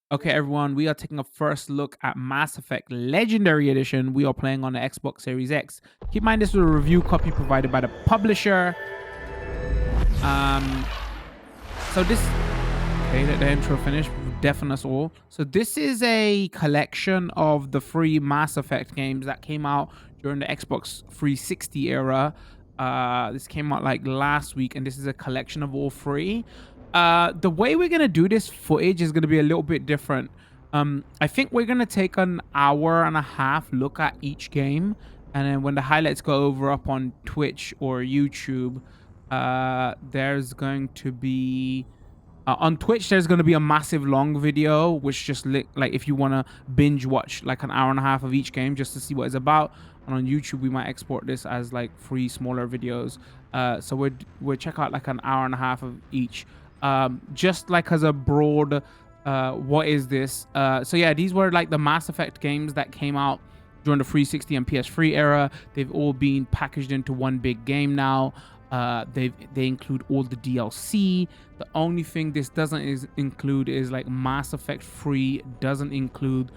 Okay, everyone, we are taking a first look at Mass Effect Legendary Edition. We are playing on the Xbox Series X. Keep in mind, this is a review copy provided by the publisher. Um, so this, okay, the intro finished, deafen us all. So this is a collection of the free Mass Effect games that came out during the Xbox 360 era. This came out like last week, and this is a collection of all three. The way we're gonna do this footage is gonna be a little bit different. I think we're gonna take an hour and a half look at each game, and then when the highlights go over up on Twitch or YouTube, there's going to be on Twitch, there's going to be a massive long video, which just like if you want to binge watch like an hour and a half of each game just to see what it's about. And on YouTube, we might export this as like 3 smaller videos. So we'll check out like an hour and a half of each, just like as a broad. What is this? So yeah, these were like the Mass Effect games that came out during the 360 and PS3 era. They've all been packaged into one big game now. They include all the DLC. The only thing this doesn't include is like Mass Effect 3 doesn't include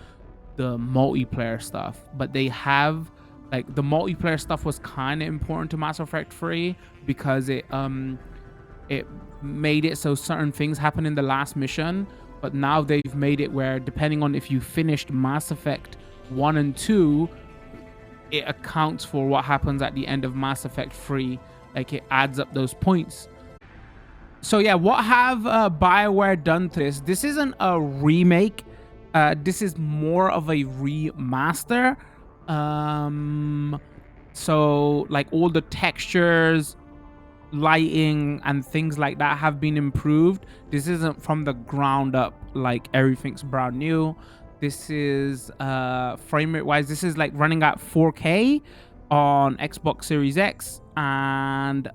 the multiplayer stuff, but they have like the multiplayer stuff was kind of important to Mass Effect 3 because it made it so certain things happen in the last mission, but now they've made it where depending on if you finished Mass Effect 1 and 2, it accounts for what happens at the end of Mass Effect 3. Like it adds up those points. So yeah, what have BioWare done to this? This isn't a remake. This is more of a remaster. So like all the textures, lighting, and things like that have been improved. This isn't from the ground up, like everything's brand new. This is frame rate wise, this is like running at 4K on Xbox Series X, and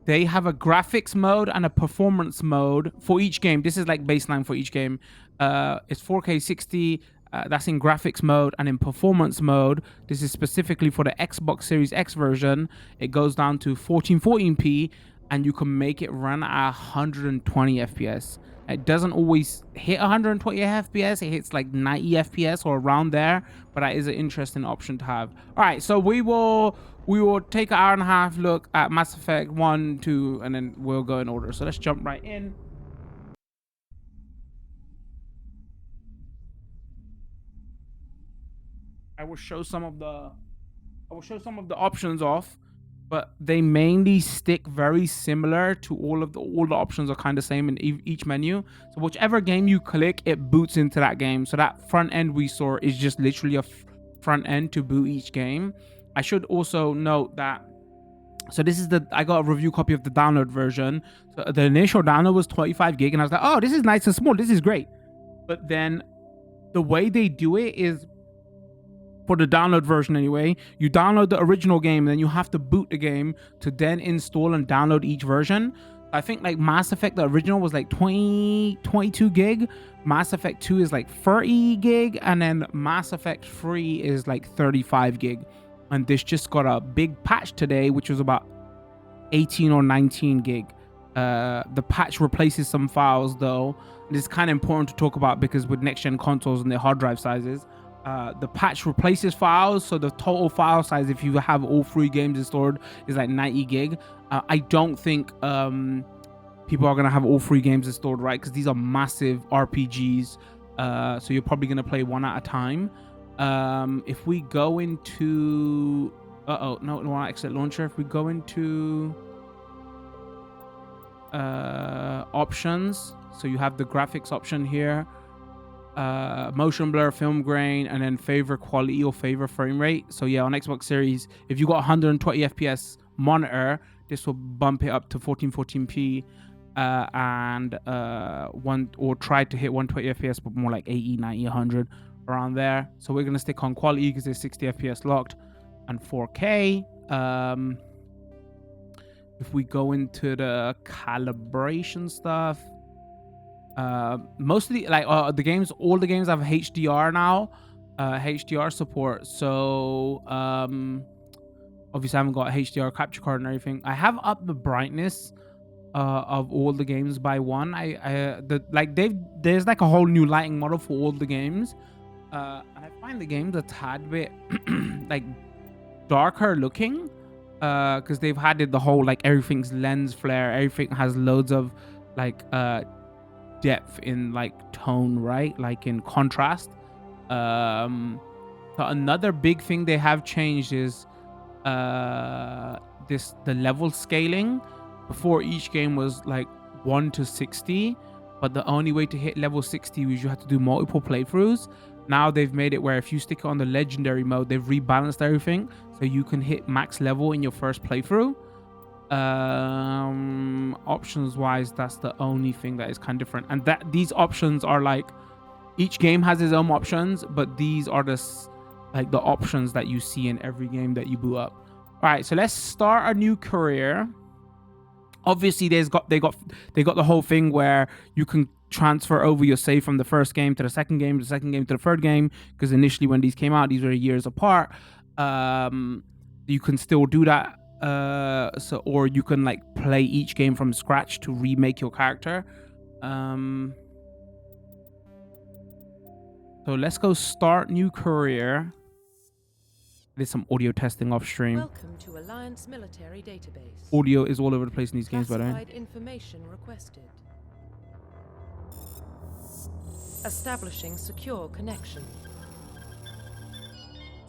they have a graphics mode and a performance mode for each game. This is like baseline for each game. It's 4K 60. That's in graphics mode, and in performance mode, this is specifically for the Xbox Series X version. It goes down to 1440p, and you can make it run at 120 FPS. It doesn't always hit 120 FPS. It hits like 90 FPS or around there, but that is an interesting option to have. All right, so we will take an hour and a half look at Mass Effect 1, 2, and then we'll go in order. So let's jump right in. I will show some of the options off, but they mainly stick very similar to all the options are kind of same in each menu. So whichever game you click, it boots into that game. So that front end we saw is just literally a front end to boot each game. I should also note that, so this is I got a review copy of the download version. So the initial download was 25 gig, and I was like, oh, this is nice and small, this is great. But then the way they do it is, for the download version anyway, you download the original game, and then you have to boot the game to then install and download each version. I think like Mass Effect, the original was like 22 gig. Mass Effect 2 is like 30 gig, and then Mass Effect 3 is like 35 gig. And this just got a big patch today, which was about 18 or 19 gig. The patch replaces some files though. This is kind of important to talk about because with next gen consoles and their hard drive sizes, the patch replaces files, so the total file size, if you have all 3 games installed, is like 90 gig. I don't think people are gonna have all 3 games installed, right? Because these are massive RPGs, so you're probably gonna play one at a time. If we go into no exit launcher. If we go into options, so you have the graphics option here. Motion blur, film grain, and then favor quality or favor frame rate. So yeah, on Xbox Series, if you got 120 FPS monitor, this will bump it up to 1440p, and try to hit 120 FPS, but more like 80, 90, 100 around there. So we're gonna stick on quality because it's 60 FPS locked, and 4K. If we go into the calibration stuff, mostly like all the games have HDR now, HDR support. So obviously I haven't got a HDR capture card and everything. I have upped the brightness of all the games by one. There's like a whole new lighting model for all the games. And I find the games a tad bit like darker looking, because they've had it the whole like everything's lens flare, everything has loads of like depth in like tone, right? Like in contrast. So another big thing they have changed is the level scaling. Before, each game was like 1 to 60, but the only way to hit level 60 was you had to do multiple playthroughs. Now they've made it where if you stick it on the legendary mode, they've rebalanced everything so you can hit max level in your first playthrough. Options wise, that's the only thing that is kind of different, and that these options are like each game has its own options, but these are the options that you see in every game that you boot up. All right, so let's start a new career. Obviously, they got the whole thing where you can transfer over your save from the first game to the second game, to the third game, because initially when these came out, these were years apart. You can still do that. Or you can like play each game from scratch to remake your character. So let's go start new career. There's some audio testing off stream. Welcome to Alliance Military Database. Audio is all over the place in these games, by the way. Information requested. Establishing secure connection.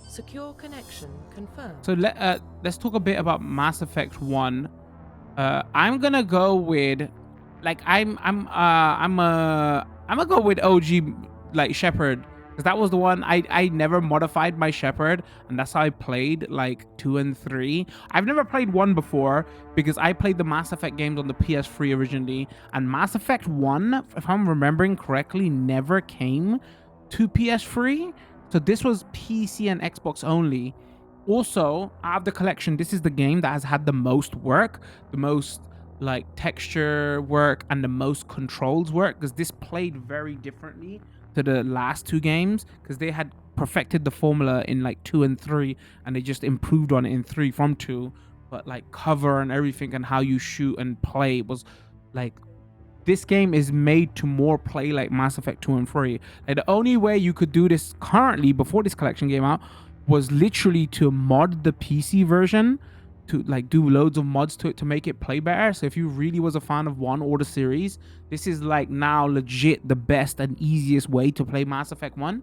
Secure connection confirmed. So let's talk a bit about Mass Effect 1. I'm gonna go with like I'm gonna go with OG like Shepard, because that was the one I never modified my Shepard, and that's how I played like 2 and 3. I've never played 1 before because I played the Mass Effect games on the PS3 originally, and Mass Effect 1, if I'm remembering correctly, never came to PS3. So this was PC and Xbox only. Also, out of the collection, this is the game that has had the most work, the most like texture work, and the most controls work, because this played very differently to the last 2 games, because they had perfected the formula in like 2 and 3, and they just improved on it in 3 from 2. But like cover and everything and how you shoot and play was like, this game is made to more play like Mass Effect 2 and 3. Like the only way you could do this currently before this collection came out was literally to mod the PC version, to like do loads of mods to it to make it play better. So if you really was a fan of 1 or the series, this is like now legit the best and easiest way to play Mass Effect 1.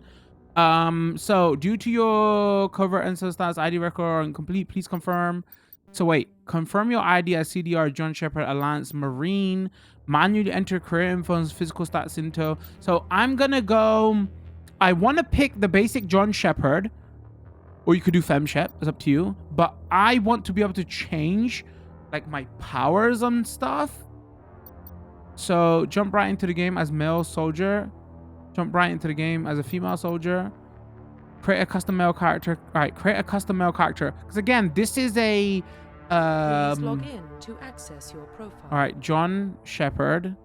So due to your cover and status ID record are incomplete, please confirm. So wait, confirm your ID as CDR John Shepard Alliance Marine. Manually enter career info and physical stats info. So I'm gonna go, I want to pick the basic John Shepard, or you could do FemShep, it's up to you, but I want to be able to change like my powers and stuff. So jump right into the game as male soldier, jump right into the game as a female soldier, create a custom male character. All right, create a custom male character, because again, this is a Please log in to access your profile. all right, John Shepard,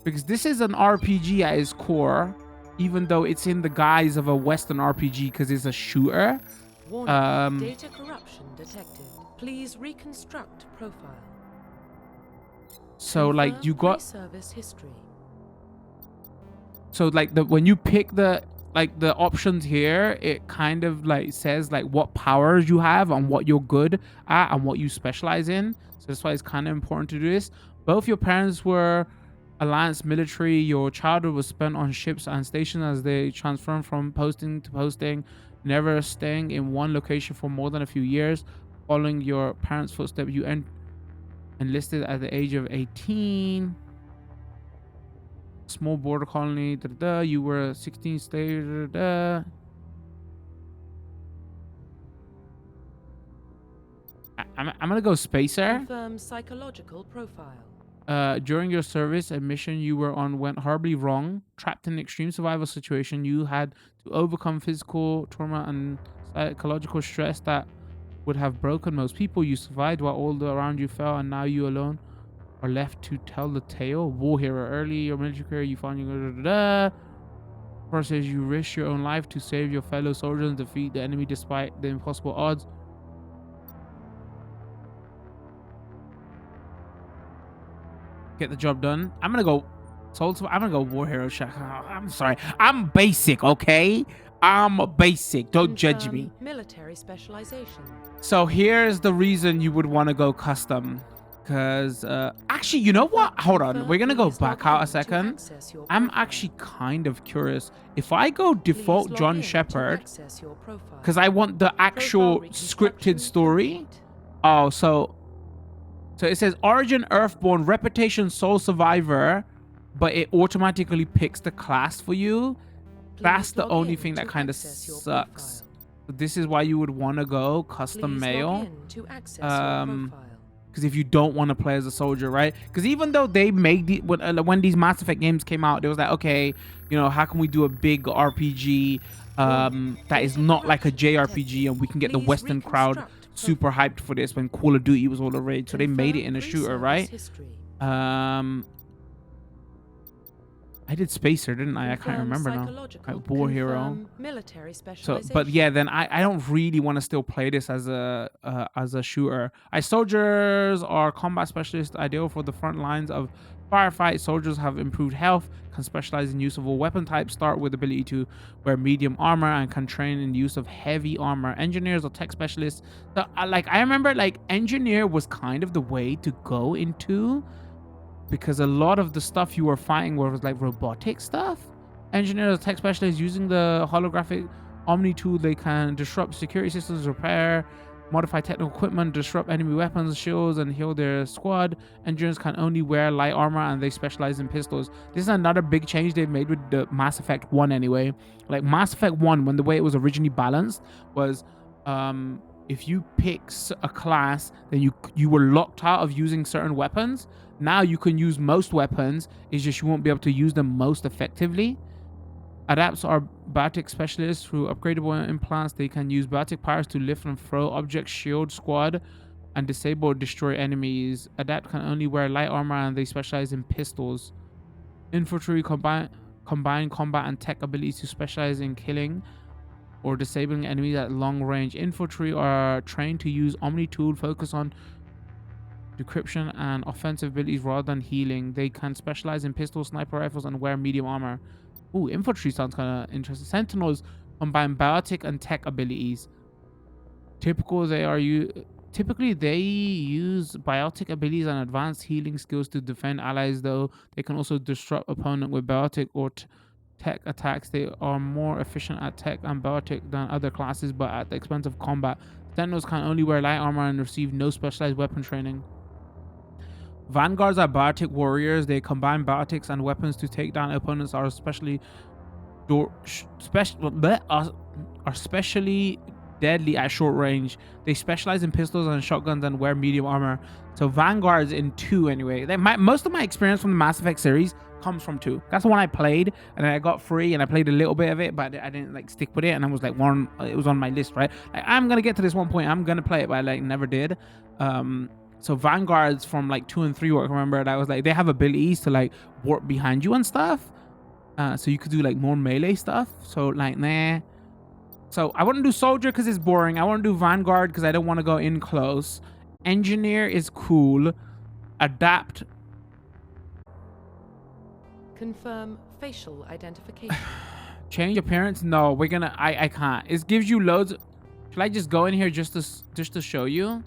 because this is an RPG at its core, even though it's in the guise of a Western RPG because it's a shooter. Warning, data corruption detected. Please reconstruct profile. So like you got service history. So like when you pick the options here, it kind of like says like what powers you have and what you're good at and what you specialize in. So that's why it's kind of important to do this. Both your parents were Alliance military. Your childhood was spent on ships and stations as they transformed from posting to posting, never staying in one location for more than a few years. Following your parents' footsteps, you enlisted at the age of 18. Small border colony. You were 16 state. I'm gonna go spacer. Confirm psychological profile. During your service, a mission you were on went horribly wrong. Trapped in an extreme survival situation, you had to overcome physical trauma and psychological stress that would have broken most people. You survived while all around you fell, and now you alone are left to tell the tale. War hero. Early your military career, you found your First says you risk your own life to save your fellow soldiers and defeat the enemy despite the impossible odds. get the job done. I'm gonna go I'm gonna go war hero check. I'm sorry. I'm basic, okay? I'm basic. Don't judge me. Military specialization. So here's the reason you would want to go custom. Because actually, you know what? Hold on. We're gonna go back out a second. I'm actually kind of curious. If I go default John Shepard, because I want the actual scripted story. Oh, so it says Origin Earthborn, Reputation Soul Survivor, but it automatically picks the class for you. That's the only thing that kind of sucks. So this is why you would want to go custom male. Because if you don't want to play as a soldier, right? Because even though they made when these Mass Effect games came out, it was like, okay, you know, how can we do a big RPG that is not like a JRPG, and we can get the Western crowd super hyped for this when Call of Duty was all the rage. So they made it in a shooter, right? I did Spacer, didn't I? I can't remember now. Like War Hero. Military So, but yeah, then I don't really want to still play this as a shooter. Soldiers are combat specialists, ideal for the front lines of firefight. Soldiers have improved health, can specialize in use of all weapon types, start with ability to wear medium armor, and can train in the use of heavy armor. Engineers or tech specialists. So, I remember like engineer was kind of the way to go into, because a lot of the stuff you were fighting was like robotic stuff. Engineers, tech specialists using the holographic Omni tool, they can disrupt security systems, repair, modify technical equipment, disrupt enemy weapons, shields, and heal their squad. Engineers can only wear light armor, and they specialize in pistols. This is another big change they've made with the Mass Effect 1 anyway. Like Mass Effect 1, when the way it was originally balanced was if you pick a class, then you were locked out of using certain weapons. Now you can use most weapons, it's just you won't be able to use them most effectively. Adapts are biotic specialists. Through upgradable implants, they can use biotic powers to lift and throw objects, shield squad, and disable or destroy enemies. Adapt can only wear light armor, and they specialize in pistols. Infantry combine combat and tech abilities to specialize in killing or disabling enemies at long range. Infantry are trained to use Omni tool, focus on decryption and offensive abilities rather than healing. They can specialize in pistols, sniper rifles, and wear medium armor. Ooh, infantry sounds kind of interesting. Sentinels combine biotic and tech abilities. Typically, they use biotic abilities and advanced healing skills to defend allies, though they can also disrupt opponent with biotic or tech attacks. They are more efficient at tech and biotic than other classes, but at the expense of combat. Sentinels can only wear light armor and receive no specialized weapon training. Vanguards are biotic warriors. They combine biotics and weapons to take down opponents. Are especially deadly at short range. They specialize in pistols and shotguns and wear medium armor. So Vanguards in 2 anyway. Most of my experience from the Mass Effect series comes from 2. That's the one I played, and then I got free, and I played a little bit of it, but I didn't like stick with it. And I was like, it was on my list, right? Like, I'm gonna get to this one point. I'm gonna play it, but I like never did. So Vanguards from like 2 and 3 work. Remember that was like they have abilities to like warp behind you and stuff. So you could do like more melee stuff. So like nah. So I want to do soldier because it's boring. I want to do Vanguard because I don't want to go in close. Engineer is cool. Adapt. Confirm facial identification. Change appearance. No, we're gonna. I can't. It gives you loads. Should I just go in here just to show you?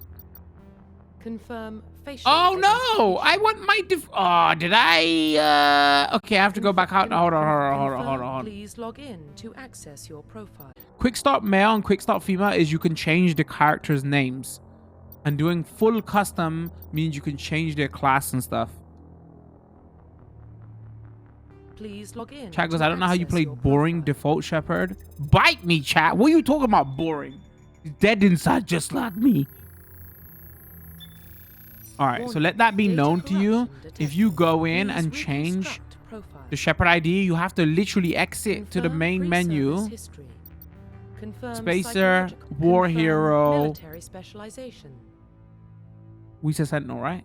Confirm facial. Oh no! I want my did I? Okay, I have to go back out. Hold on. Please log in to access your profile. Quick start male and quick start female is you can change the characters' names, and doing full custom means you can change their class and stuff. Please log in. Chat goes, I don't know how you play boring default Shepard. Bite me, chat. What are you talking about boring? He's dead inside just like me. Alright, so let that be known to you. If you go in and change the Shepard ID, you have to literally exit to the main menu. Spacer, War Hero. We said Sentinel, right?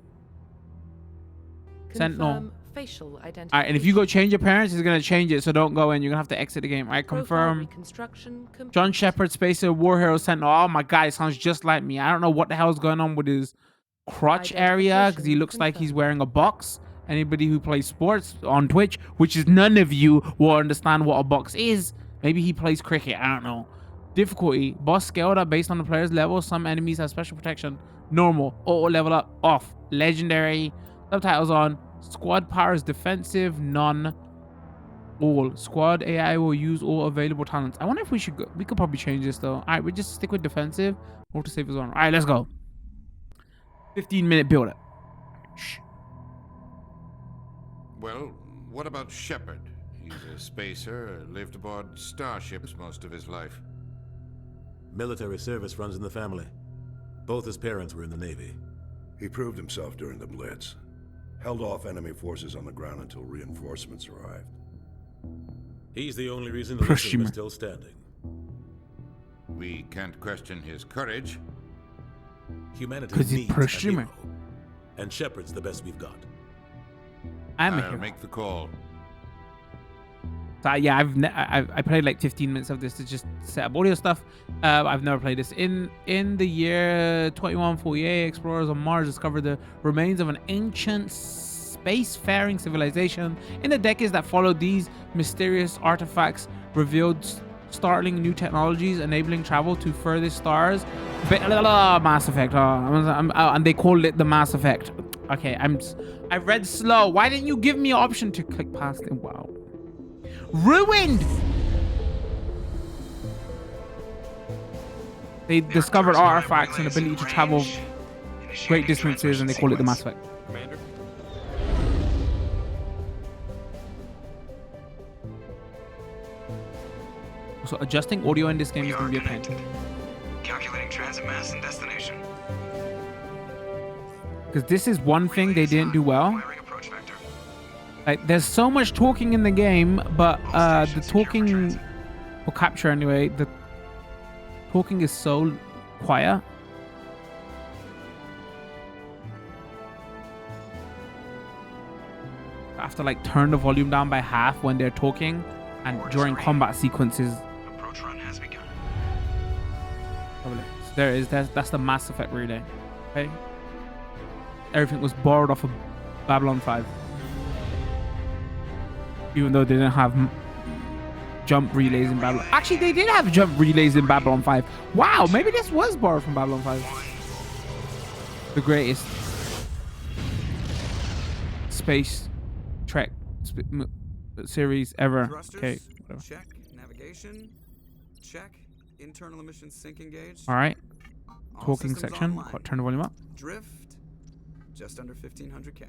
Sentinel. Alright, and if you go change your parents, it's going to change it, so don't go in. You're going to have to exit the game. Alright, confirm. John Shepard, Spacer, War Hero, Sentinel. Oh my god, it sounds just like me. I don't know what the hell is going on with his crotch area because he looks like he's wearing a box. Anybody who plays sports on Twitch, which is none of you, will understand what a box is. Maybe he plays cricket. I don't know. Difficulty. Boss scaled up based on the player's level. Some enemies have special protection. Normal. Auto level up. Off. Legendary. Subtitles on. Squad power is defensive. None. All. Squad AI will use all available talents. I wonder if we should go. We could probably change this though. All right, we just stick with defensive. Auto save is on. All right, let's go. 15-minute build up. Shh. Well, what about Shepard? He's a spacer, lived aboard starships most of his life. Military service runs in the family. Both his parents were in the Navy. He proved himself during the Blitz. Held off enemy forces on the ground until reinforcements arrived. He's the only reason the Legion is still standing. We can't question his courage. Humanity Because he's needs a pushed him. hero. And Shepard's the best we've got. I'm a I'll hero. make the call. So yeah, I played like 15 minutes of this to just set up audio stuff. I've never played this. In the year 2148, explorers on Mars discovered the remains of an ancient spacefaring civilization. In the decades that followed, these mysterious artifacts revealed startling new technologies, enabling travel to furthest stars. Mass Effect. And they called it the Mass Effect. Okay, I read slow. Why didn't you give me an option to click past it? Wow. Ruined. They discovered artifacts and ability to travel great distances, and they call it the Mass Effect. Commander? So adjusting audio in this game is going to be a pain. Calculating transit mass and destination. Because this is one thing they didn't do well. Firing approach vector. Like, there's so much talking in the game, but the talking, or capture anyway, the talking is so quiet. I have to like turn the volume down by half when they're talking and during combat sequences. Approach run has begun. So there it is. That's the Mass Effect relay. Okay. Everything was borrowed off of Babylon 5. Even though they didn't have jump relays in Babylon. Actually, they did have jump relays in Babylon 5. Wow, maybe this was borrowed from Babylon 5. The greatest space trek series ever. Thrusters, Okay, whatever. check. Navigation, check. Internal emissions sync engaged. All right. All Talking systems section. online. Turn the volume up. Drift, just under 1500K.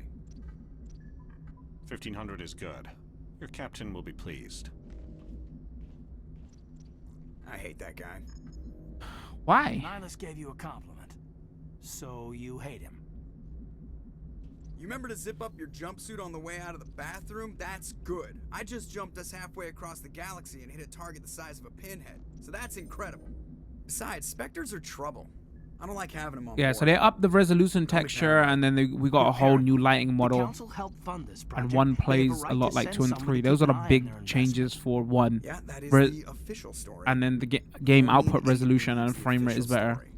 1500 is good. Your captain will be pleased. I hate that guy. Why? Nihilus gave you a compliment, so you hate him. You remember to zip up your jumpsuit on the way out of the bathroom? That's good. I just jumped us halfway across the galaxy and hit a target the size of a pinhead, so that's incredible. Besides, Spectres are trouble. I don't like having them on Yeah, board. so they upped the resolution texture, and then we got a whole new lighting The model. council helped fund this project. And 1 They have plays right a lot to like send 2 and someone 3. to Those are keep the an eye on big their changes investment. for 1. Yeah, that is Re- the official story. And then the game Only output the resolution and official frame rate is better. story.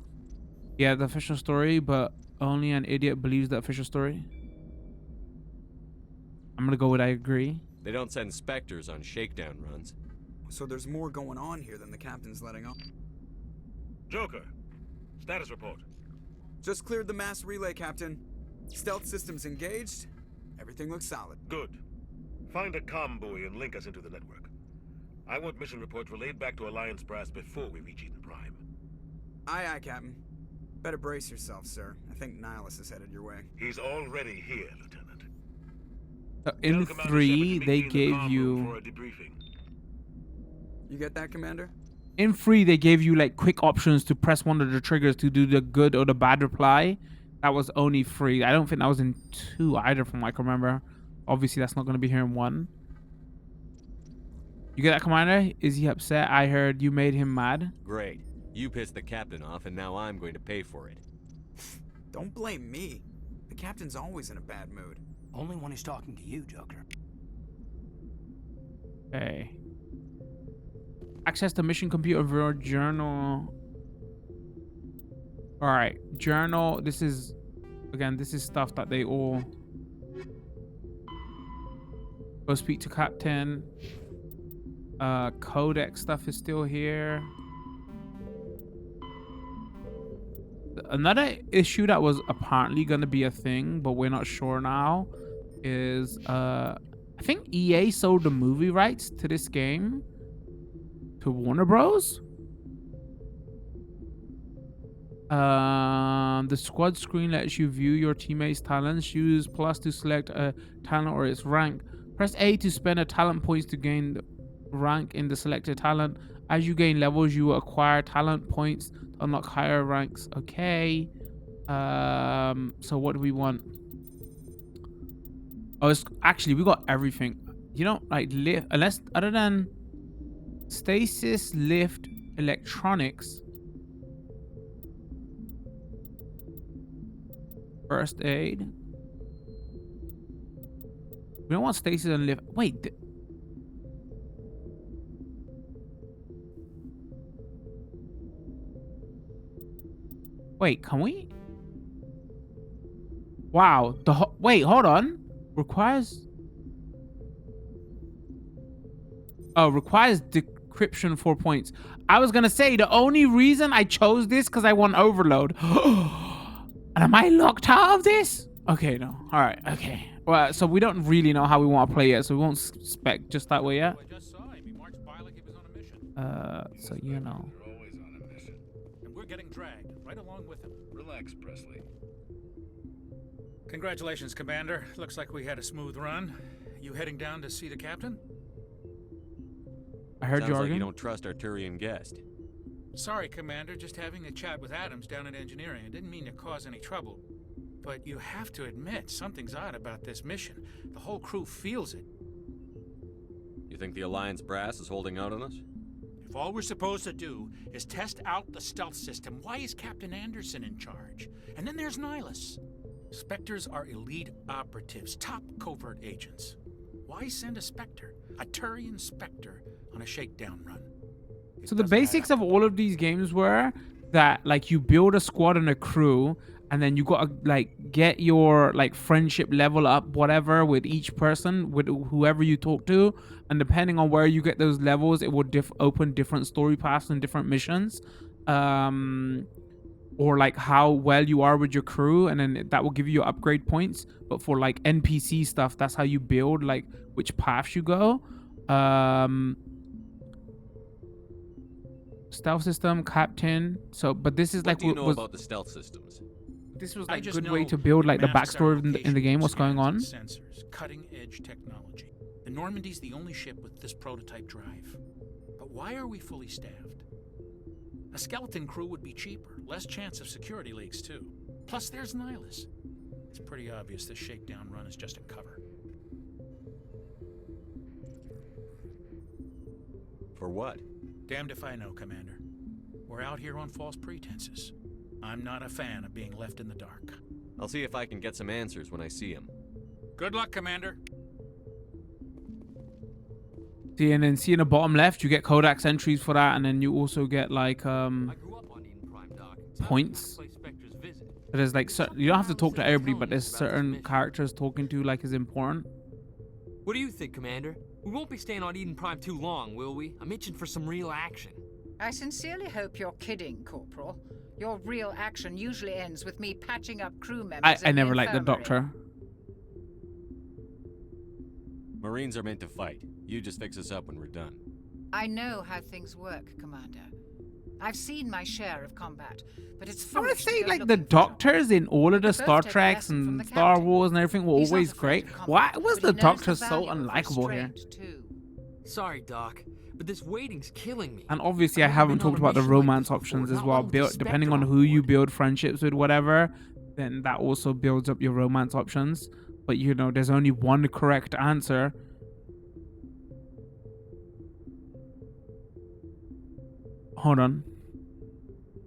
Yeah, the official story, but only an idiot believes the official story. I'm gonna go with I agree. They don't send Spectres on shakedown runs. So there's more going on here than the captain's letting on. Joker, status report. Just cleared the mass relay, Captain. Stealth systems engaged. Everything looks solid. Good. Find a comm buoy and link us into the network. I want mission reports relayed back to Alliance Brass before we reach Eden Prime. Aye, aye, Captain. Better brace yourself, sir. I think Nihilus is headed your way. He's already here, Lieutenant. So in Tell Commander 3, Shepard to meet they me in the gave comm room you for a debriefing. You get that, Commander? in 3 they gave you like quick options to press one of the triggers to do the good or the bad reply. That was only 3. I don't think that was in 2 either, from what I can remember. Obviously, that's not going to be here in 1. You get that, Commander? Is he upset? I heard you made him mad. Great. You pissed the captain off, and now I'm going to pay for it. Don't blame me. The Captain's always in a bad mood. Only when he's talking to you, Joker. Okay. Access the mission computer via journal. All right, journal. This is, again, this is stuff that they all Go speak to Captain. Codex stuff is still here. Another issue that was apparently going to be a thing, but we're not sure now, is I think EA sold the movie rights to this game to Warner Bros. The squad screen lets you view your teammates' talents. Use plus to select a talent or its rank. Press A to spend a talent points to gain the rank in the selected talent. As you gain levels, you will acquire talent points to unlock higher ranks. Okay. So what do we want? Oh, it's actually we got everything. You know, like lift, unless other than stasis, lift, electronics. First aid. We don't want stasis and lift. Wait. Wait, can we? Wow. Wait, hold on. Requires. Oh, requires decryption 4 points. I was gonna say the only reason I chose this because I want overload. And am I locked out of this? Okay, no. All right. Okay. Well, so we don't really know how we want to play yet, so we won't spec just that way yet. So you know. You're always on a mission. And we're getting dragged right along with him. Relax, Presley. Congratulations, Commander. Looks like we had a smooth run. You heading down to see the captain? I heard Sounds you like arguing. you don't trust our Turian guest. Sorry, Commander. Just having a chat with Adams down at engineering. I didn't mean to cause any trouble. But you have to admit, something's odd about this mission. The whole crew feels it. You think the Alliance brass is holding out on us? If all we're supposed to do is test out the stealth system, why is Captain Anderson in charge? And then there's Nihilus. Spectres are elite operatives, top covert agents. Why send a Spectre, a Turian Spectre, on a shakedown run? So the basics of all of these games were that like you build a squad and a crew, and then you gotta like get your like friendship level up, whatever, with each person, with whoever you talk to, and depending on where you get those levels, it will open different story paths and different missions, or like how well you are with your crew, and then that will give you upgrade points. But for like NPC stuff, that's how you build like which paths you go. Stealth system, captain. So, but this is What like do you know about the stealth systems? this was I like just good way know to build like the maps backstory our in the game. What's going on? location, sensors, cutting-edge technology. The Normandy's the only ship with this prototype drive. But why are we fully staffed? A skeleton crew would be cheaper, less chance of security leaks too. Plus, there's Nihilus. It's pretty obvious this shakedown run is just a cover. For what? Damned if I know, Commander. We're out here on false pretenses. I'm not a fan of being left in the dark. I'll see if I can get some answers when I see him. Good luck, Commander. See, and then see in the bottom left, you get Codex entries for that, and then you also get like points. But there's like you don't have to talk to everybody, but there's certain characters talking to like is important. What do you think, Commander? We won't be staying on Eden Prime too long, will we? I'm itching for some real action. I sincerely hope you're kidding, Corporal. Your real action usually ends with me patching up crew members. I in never liked the infirmary. Doctor. Marines are meant to fight. You just fix us up when we're done. I know how things work, Commander. I've seen my share of combat, but it's I want foolish to say go like the looking for Doctors in all of the both Star take a Treks lesson from and the Star captain. Wars and everything were He's not always afraid great. of combat, Why was but the he knows Doctor the so value of unlikable here? restraint, too. Sorry, Doc, but this waiting's killing me. And obviously, I I've haven't been on talked a about the mission like romance this before, options as not well. one with the Depending Spectre on on who you board. build friendships with, whatever, then that also builds up your romance options. But you know, there's only one correct answer. Hold on.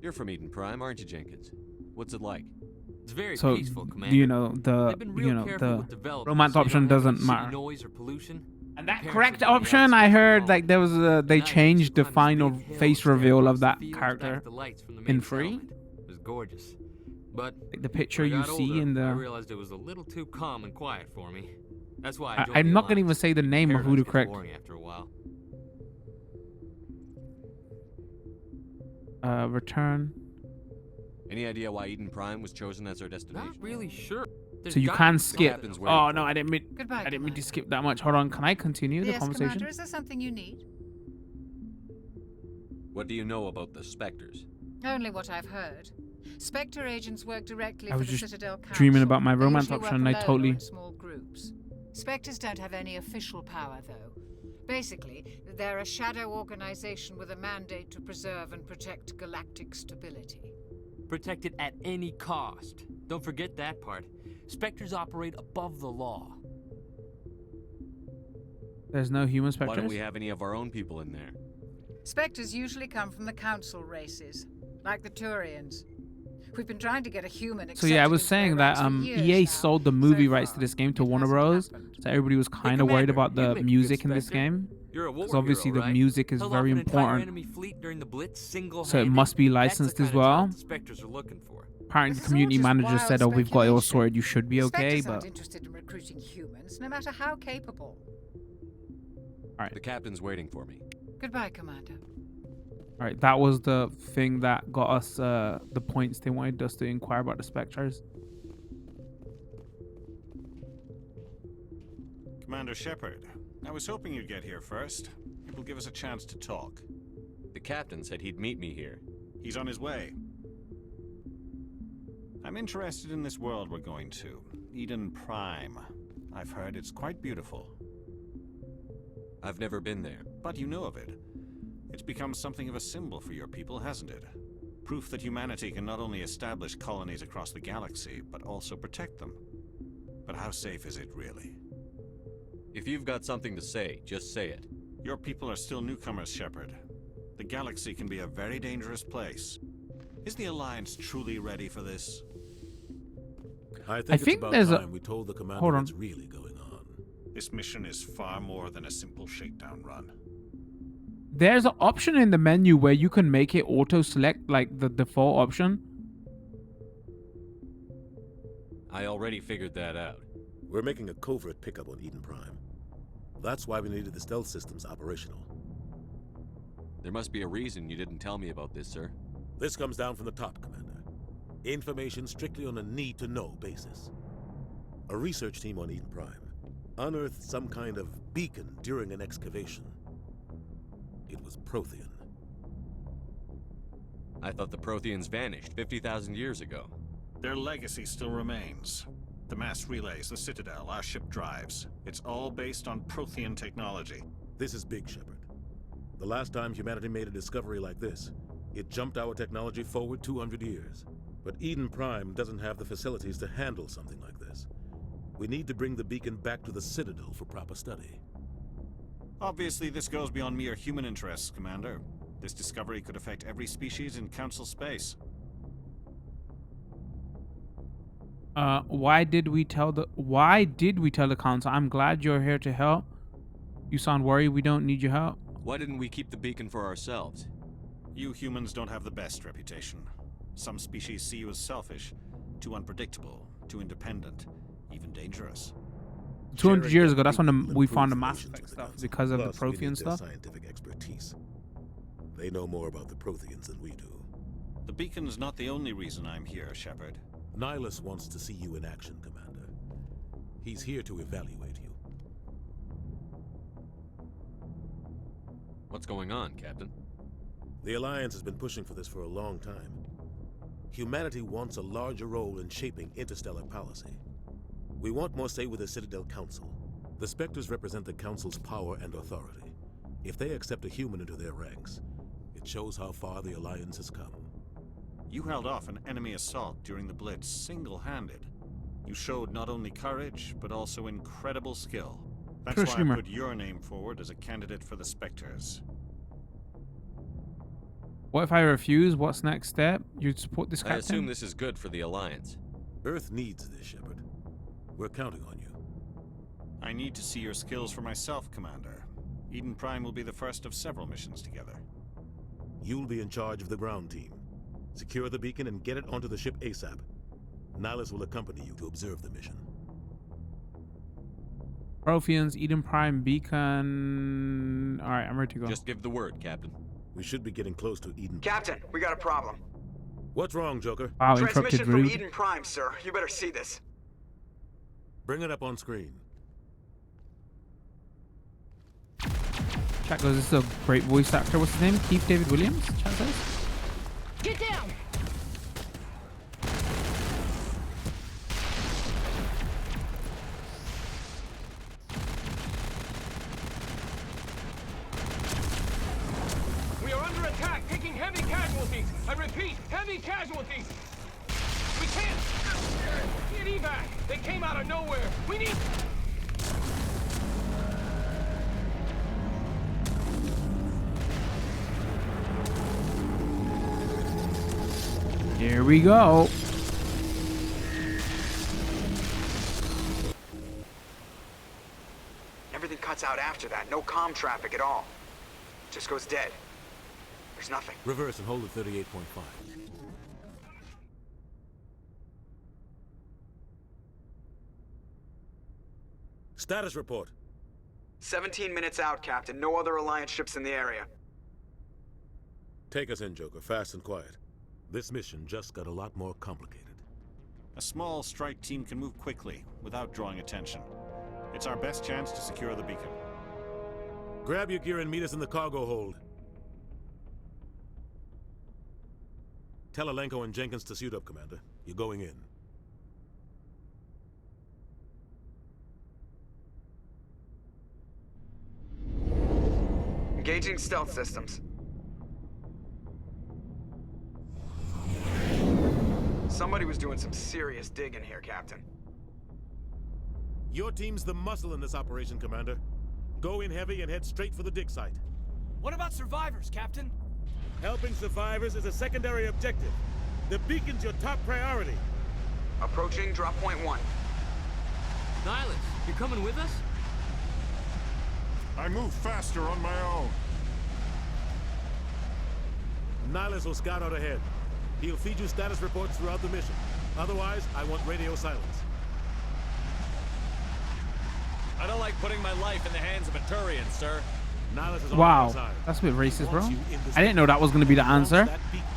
You're from Eden Prime, aren't you, Jenkins? What's it like? It's very So peaceful, Commander. you know the They've been real careful with the development, romance so you option don't have any doesn't city matter. noise or pollution. And that Parents correct are on the option, outskirts I of heard home. like there was they Tonight, changed the climbed this final big hill face and stared reveal across of the that fields back character at the lights from the in main 3. settlement. It was gorgeous. But Like the picture when I you got see older, in I the realized it was a little too calm and quiet for me. That's why I joined I'm the not gonna even Alliance. say the name of who Paradise to gets correct. boring after a while. Return. Any idea why Eden Prime was chosen as our destination? Not really sure. There's So you gotta can be skip. something. Captain's waiting Oh for no, me. I didn't mean. Goodbye, I didn't mean to Commander. skip that much. Hold on, can I continue the Yes, conversation? Commander, is there something you need? What do you know about the Spectres? Only what I've heard. Spectre agents work directly I for was the just Citadel Council. dreaming about my They romance usually work option, and I alone or totally- in small groups. Spectres don't have any official power, though. Basically, they're a shadow organization with a mandate to preserve and protect galactic stability. Protect it at any cost. Don't forget that part. Spectres operate above the law. There's no human Why specters. don't we have any of our own people in there? Spectres usually come from the Council races, like the Turians. We've been trying to get a human So accepted yeah, I was into their saying that ranks for years EA now. sold the movie So rights to far, this game to it Warner hasn't Bros. happened. So everybody was kind of worried Commander, about the you'd make a music good in this Spectre. game. You're a war Because obviously hero, the right? music is Held very off an entire important. enemy fleet during the Blitz single-handed. So it must be That's the licensed kind as of well. talent the Spectres are looking for. Apparently, This the is all community just manager wild said, "Oh, we've got it all speculation. sorted. You should be The okay." Spectres aren't But interested in recruiting humans, no matter how capable. The captain's waiting for me. Goodbye, Commander. all right, that was the thing that got us the points they wanted us to inquire about the specters. Commander Shepard, I was hoping you'd get here first. It will give us a chance to talk. The captain said he'd meet me here. He's on his way. I'm interested in this world we're going to, Eden Prime. I've heard it's quite beautiful. I've never been there. But you know of it. It's become something of a symbol for your people, hasn't it? Proof that humanity can not only establish colonies across the galaxy, but also protect them. But how safe is it, really? If you've got something to say, just say it. Your people are still newcomers, Shepard. The galaxy can be a very dangerous place. Is the Alliance truly ready for this? I think, I think it's about there's a- time we told the commander Hold on. what's really going on. This mission is far more than a simple shakedown run. There's an option in the menu where you can make it auto select like the default option. I already figured that out. We're making a covert pickup on Eden Prime. That's why we needed the stealth systems operational. There must be a reason you didn't tell me about this, sir. This comes down from the top, Commander. Information strictly on a need-to-know basis. A research team on Eden Prime unearthed some kind of beacon during an excavation. It was Prothean. I thought the Protheans vanished 50,000 years ago. Their legacy still remains. The mass relays, the Citadel, our ship drives. It's all based on Prothean technology. This is big, Shepard. The last time humanity made a discovery like this, it jumped our technology forward 200 years. But Eden Prime doesn't have the facilities to handle something like this. We need to bring the beacon back to the Citadel for proper study. Obviously, this goes beyond mere human interests, Commander. This discovery could affect every species in Council space. Why did we tell the council? I'm glad you're here to help. You sound worried. We don't need your help. Why didn't we keep the beacon for ourselves? You humans don't have the best reputation. Some species see you as selfish, too unpredictable, too independent, even dangerous. 200 years ago, that's when Sharing we that found the beacon Mass will Effect improve stuff relations because of the with the Council. Prothean Plus, we need their stuff. scientific expertise. They know more about the Protheans than we do. The beacon's not the only reason I'm here, Shepard. Nihilus wants to see you in action, Commander. He's here to evaluate you. What's going on, Captain? The Alliance has been pushing for this for a long time. Humanity wants a larger role in shaping interstellar policy. We want more say with the Citadel Council. The Spectres represent the Council's power and authority. If they accept a human into their ranks, it shows how far the Alliance has come. You held off an enemy assault during the Blitz single-handed. You showed not only courage, but also incredible skill. That's why I put your name forward as a candidate for the Spectres. What if I refuse? What's next step? You'd support this I captain? assume this is good for the Alliance. Earth needs this, Shepard. We're counting on you. I need to see your skills for myself, Commander. Eden Prime will be the first of several missions together. You'll be in charge of the ground team. Secure the beacon and get it onto the ship ASAP. Nihilus will accompany you to observe the mission. Protheans, Eden Prime, Beacon. All right, I'm ready to go. Just give the word, Captain. We should be getting close to Eden. Captain, we got a problem. What's wrong, Joker? Wow, interrupted Transmission from rude. Eden Prime, sir. You better see this. Bring it up on screen. Chat goes, this is a great voice actor. What's his name? Keith David Williams? Chat says. Get down! We are under attack, taking heavy casualties. I repeat, heavy casualties. We can't get evac. They came out of nowhere. We need. Here we go. Everything cuts out after that. No comm traffic at all. Just goes dead. There's nothing. Reverse and hold at 38.5. Status report. 17 minutes out, Captain. No other Alliance ships in the area. Take us in, Joker, fast and quiet. This mission just got a lot more complicated. A small strike team can move quickly, without drawing attention. It's our best chance to secure the beacon. Grab your gear and meet us in the cargo hold. Tell Alenko and Jenkins to suit up, Commander. You're going in. Engaging stealth systems. Somebody was doing some serious digging here, Captain. Your team's the muscle in this operation, Commander. Go in heavy and head straight for the dig site. What about survivors, Captain? Helping survivors is a secondary objective. The beacon's your top priority. Approaching drop point 1. Nihilus, you coming with us? I move faster on my own. Nihilus will scout out ahead. He'll feed you status reports throughout the mission. Otherwise, I want radio silence. I don't like putting my life in the hands of a Turian, sir. Nihilus is on Wow, our side. that's a bit racist, bro. Wants you in this I didn't know that was going to be the Wants answer. that beacon.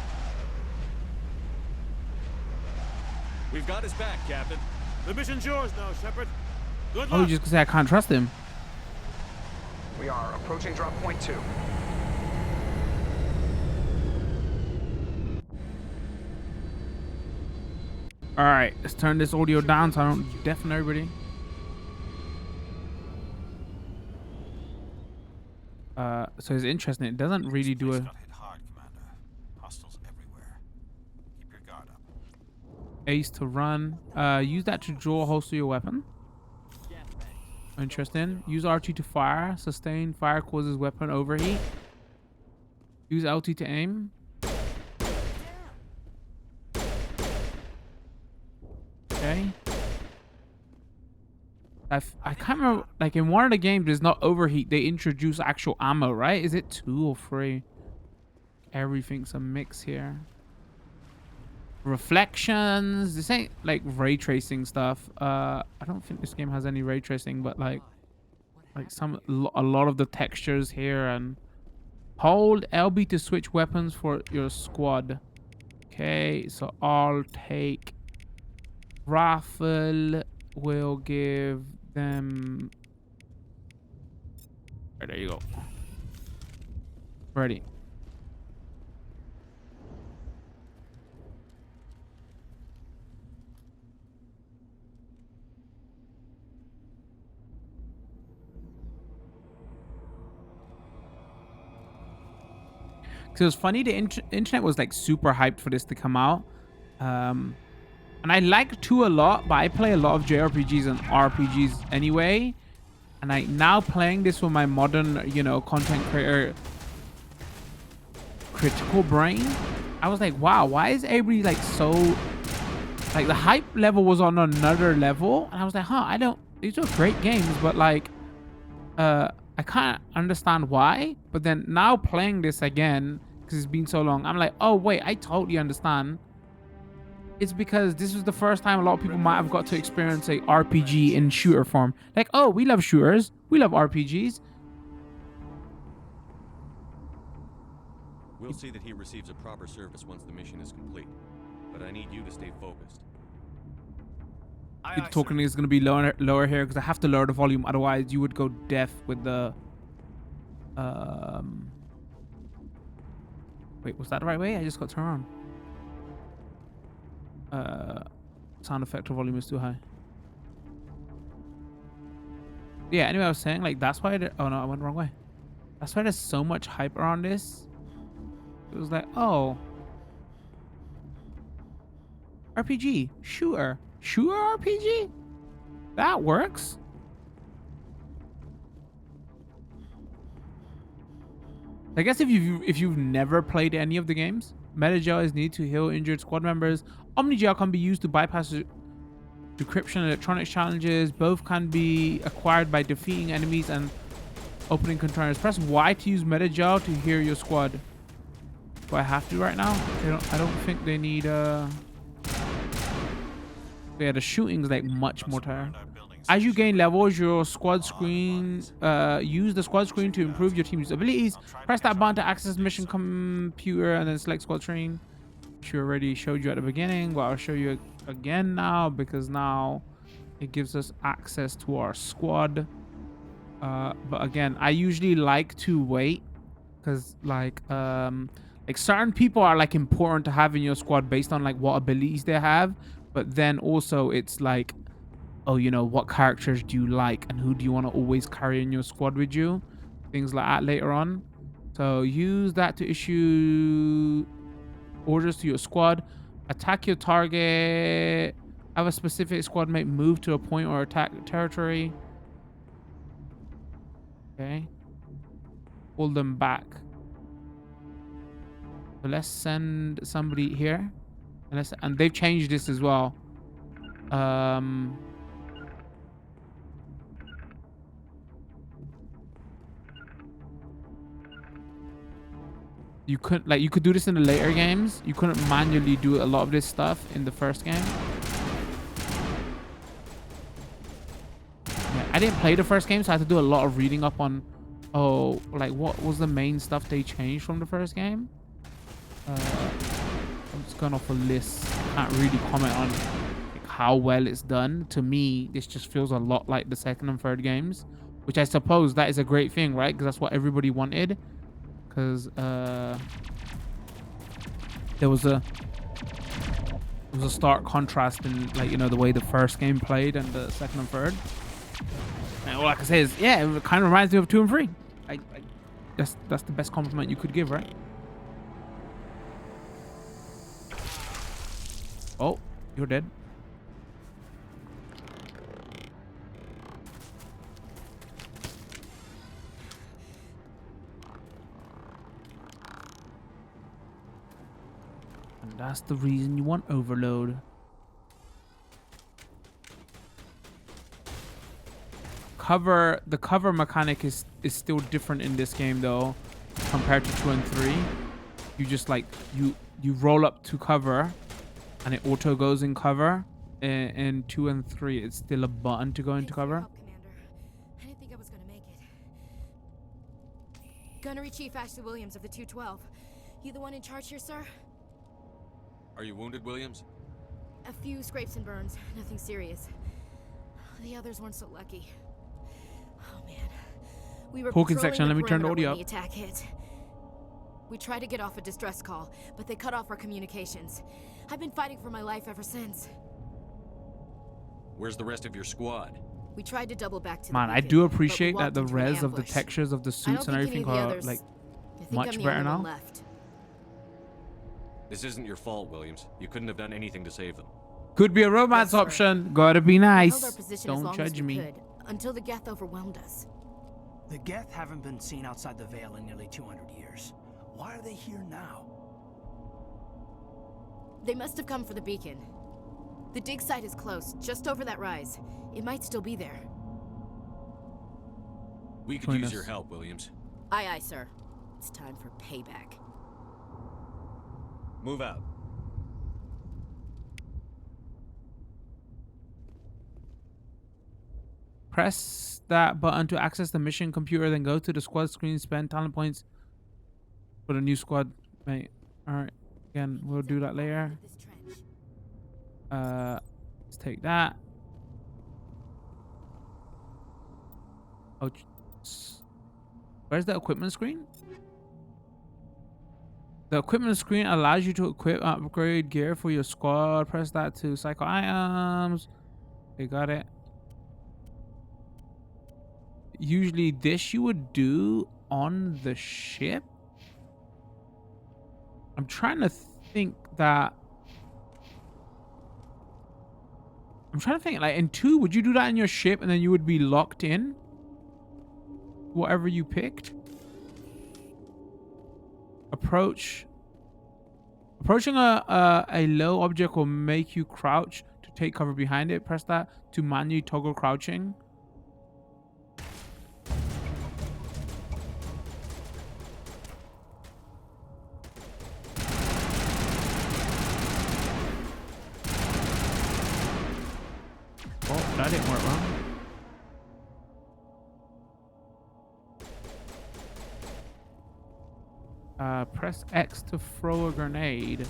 We've got his back, Captain. The mission's yours now, Shepard. Good Oh, you luck. just say I can't trust him. We are approaching drop point 2. All right, let's turn this audio down so I don't deafen everybody. So it's interesting. It doesn't really do a Got hit hard, Commander. Hostiles everywhere. Keep your guard up. ace to run. Use that to draw a holster to your weapon. Interesting. Use RT to fire. Sustain fire causes weapon overheat. Use LT to aim. Okay. I can't remember. Like in one of the games, there's not overheat. They introduce actual ammo, right? Is it 2 or 3? Everything's a mix here. Reflections. This ain't like ray tracing stuff. I don't think this game has any ray tracing, but like a lot of the textures here. And hold LB to switch weapons for your squad. Okay, so I'll take rifle. Will give them. Right, there you go. Ready. So it's funny, the internet was like super hyped for this to come out. And I like 2 a lot, but I play a lot of JRPGs and RPGs anyway. And I now playing this with my modern, you know, content creator critical brain. I was like, wow, why is everybody like so like the hype level was on another level? And I was like, these are great games, but like I can't understand why. But then now playing this again, because it's been so long, I'm like, oh wait, I totally understand It's because this was the first time a lot of people might have got to experience a RPG in shooter form. Like, oh, we love shooters. We love RPGs. We'll see that he receives a proper service once the mission is complete. But I need you to stay focused. Keep talking is going to be lower here because I have to lower the volume. Otherwise, you would go deaf with the... Wait, was that the right way? I just got turned on. Sound effect or volume is too high. Yeah, anyway, I was saying, like, that's why... Oh, no, I went the wrong way. That's why there's so much hype around this. It was like, oh... RPG. Shooter. Shooter RPG? That works. I guess if you've never played any of the games, Metagel is needed to heal injured squad members. Omnigel can be used to bypass decryption and electronics challenges. Both can be acquired by defeating enemies and opening containers. Press Y to use Metagel to heal your squad. Do I have to right now? I don't think they need yeah, the shooting's like much more tired. As you gain levels, your squad screen, use the squad screen to improve your team's abilities. Press that button to access mission computer and then select squad screen. Which already showed you at the beginning, but I'll show you again now because now it gives us access to our squad. But again, I usually like to wait because like certain people are like important to have in your squad based on like what abilities they have. But then also it's like, oh, you know, what characters do you like and who do you want to always carry in your squad with you? Things like that later on. So use that to issue orders to your squad. Attack your target. Have a specific squad mate move to a point or attack territory. Okay. Pull them back. So let's send somebody here. And they've changed this as well. You could do this in the later games. You couldn't manually do a lot of this stuff in the first game. Yeah, I didn't play the first game, so I had to do a lot of reading up on, oh, like what was the main stuff they changed from the first game. I'm just going off a list. I can't really comment on like how well it's done. To me, this just feels a lot like the second and third games, which I suppose that is a great thing, right? Because that's what everybody wanted. Because there was a stark contrast in, like, you know, the way the first game played and the second and third. And all I can say is, yeah, it kind of reminds me of 2 and 3. That's the best compliment you could give, right? Oh, you're dead. And that's the reason you want overload. The cover mechanic is still different in this game though, compared to 2 and 3. You just like you roll up to cover and it auto goes in cover. In 2 and 3 it's still a button to go into cover. I didn't think I was gonna make it. Gunnery Chief Ashley Williams of the 212. You the one in charge here, sir? Are you wounded, Williams? A few scrapes and burns, nothing serious. The others weren't so lucky. Oh man, we were Talking patrolling section. Let me turn the audio when up. the attack hit. We tried to get off a distress call, but they cut off our communications. I've been fighting for my life ever since. Where's the rest of your squad? We tried to double back to Man, the I beacon, do but we appreciate that walked the into an res of the ambush. textures of the suits and everything are like I think much I'm the better only one now. left. This isn't your fault, Williams. You couldn't have done anything to save them. Could be a romance option. Gotta be We held our nice. position as Don't long judge as we me. could, until the Geth overwhelmed us. The Geth haven't been seen outside the Veil in nearly 200 years. Why are they here now? They must have come for the beacon. The dig site is close, just over that rise. It might still be there. We could Join use us. your help, Williams. Aye, aye, sir. It's time for payback. Move out. Press that button to access the mission computer, then go to the squad screen, spend talent points for the new squad mate. All right, again, we'll do that later. Let's take that. Oh, where's the equipment screen? The equipment screen allows you to equip upgrade gear for your squad. Press that to cycle items. They got it. Usually this you would do on the ship. I'm trying to think that. I'm trying to think, like in 2, would you do that in your ship and then you would be locked in? Whatever you picked. Approaching a low object will make you crouch to take cover behind it. Press that to manually toggle crouching. Oh, that didn't work well. Press X to throw a grenade.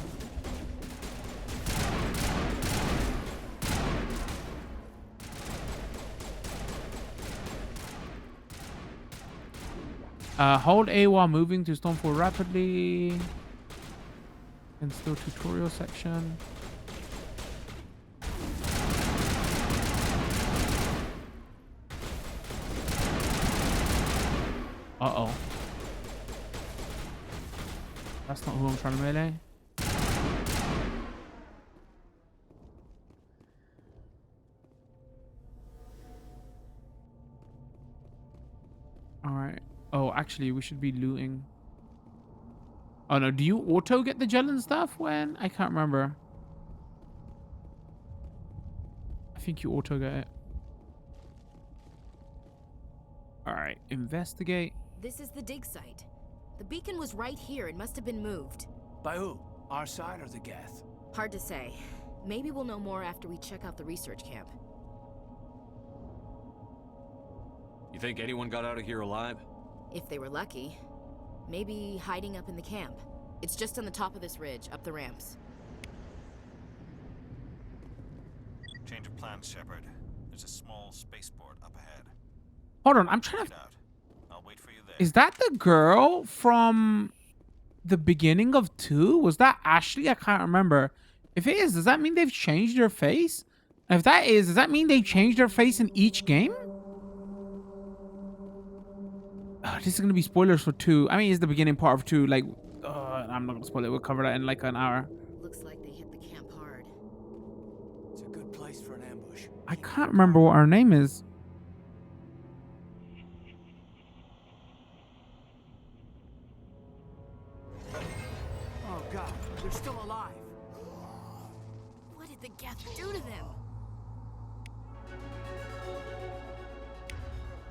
Hold A while moving to stormfall rapidly. And still tutorial section. Uh-oh. That's not who I'm trying to melee. Alright. Oh, actually, we should be looting. Oh, no. Do you auto get the gel and stuff when? I can't remember. I think you auto get it. Alright. Investigate. This is the dig site. The beacon was right here. It must have been moved. By who? Our side or the Geth? Hard to say. Maybe we'll know more after we check out the research camp. You think anyone got out of here alive? If they were lucky. Maybe hiding up in the camp. It's just on the top of this ridge, up the ramps. Change of plans, Shepard. There's a small spaceport up ahead. Hold on, I'm trying to... I'll wait for you there. Is that the girl from the beginning of 2? Was that Ashley? I can't remember. If it is, does that mean they've changed their face? And if that is, does that mean they changed their face in each game? This is going to be spoilers for 2. I mean, it's the beginning part of 2. Like, I'm not going to spoil it. We'll cover that in like an hour. Looks like they hit the camp hard. It's a good place for an ambush. I can't remember what her name is. Oh god, they're still alive. What did the Geth do to them?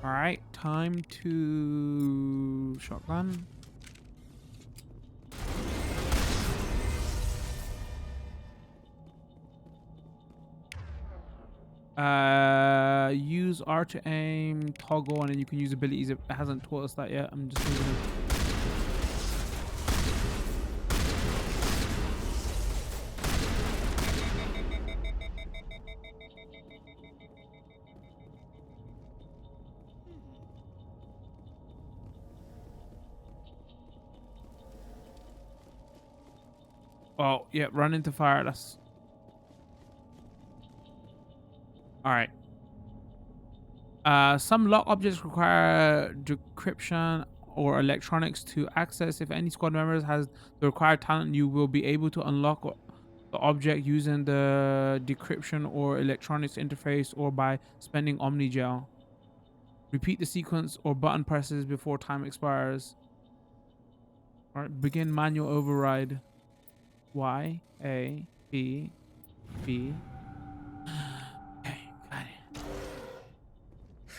All right, time to shotgun. Use R to aim, toggle, and then you can use abilities. It hasn't taught us that yet. I'm just moving it. Oh, yeah, run into fire. That's... Alright. Some lock objects require decryption or electronics to access. If any squad members has the required talent, you will be able to unlock the object using the decryption or electronics interface or by spending Omni Gel. Repeat the sequence or button presses before time expires. Alright, begin manual override. Y, A, B, B. Okay, got it.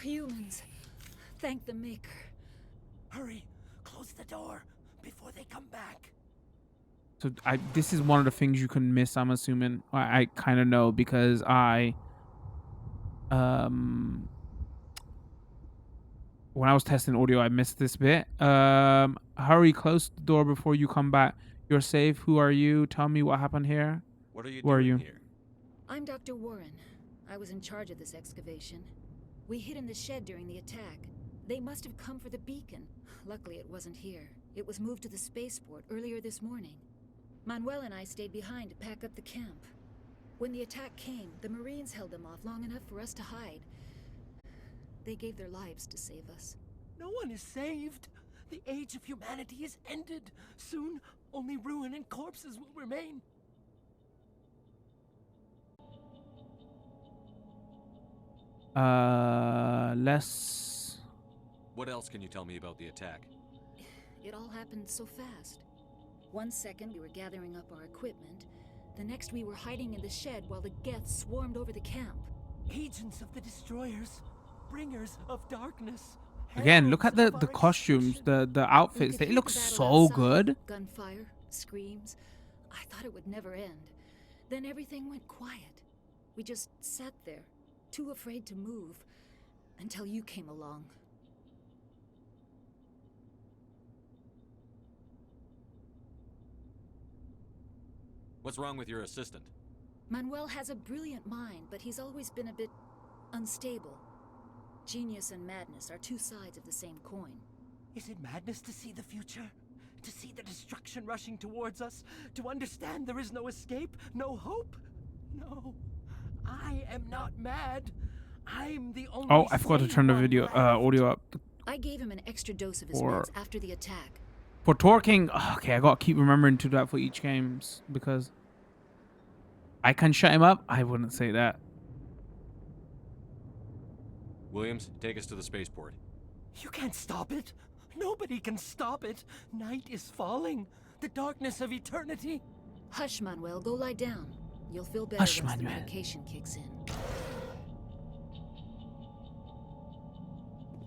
Humans, thank the Maker. Hurry, close the door before they come back. So this is one of the things you can miss, I'm assuming. I kind of know because I when I was testing audio, I missed this bit. Hurry, close the door before you come back. You're safe. Who are you? Tell me what happened here. What are you Who are doing you? here? I'm Dr. Warren. I was in charge of this excavation. We hid in the shed during the attack. They must have come for the beacon. Luckily, it wasn't here. It was moved to the spaceport earlier this morning. Manuel and I stayed behind to pack up the camp. When the attack came, the Marines held them off long enough for us to hide. They gave their lives to save us. No one is saved. The age of humanity is ended. Soon, only ruin and corpses will remain. Less. What else can you tell me about the attack? It all happened so fast. 1 second we were gathering up our equipment. The next we were hiding in the shed while the Geth swarmed over the camp. Agents of the destroyers, bringers of darkness. Again, look at the costumes, the outfits. They look so good. Gunfire, screams. I thought it would never end. Then everything went quiet. We just sat there, too afraid to move, until you came along. What's wrong with your assistant? Manuel has a brilliant mind, but he's always been a bit unstable. Genius and madness are two sides of the same coin. Is it madness to see the future? To see the destruction rushing towards us? To understand there is no escape? No hope? No. I am not mad. I'm the only Oh, I forgot to turn the video audio up. I gave him an extra dose of his meds after the attack. For torquing, okay, I gotta keep remembering to do that for each games because I can shut him up. I wouldn't say that. Williams, take us to the spaceport. You can't stop it. Nobody can stop it. Night is falling. The darkness of eternity. Hush, Manuel. Go lie down. You'll feel better once the medication kicks in.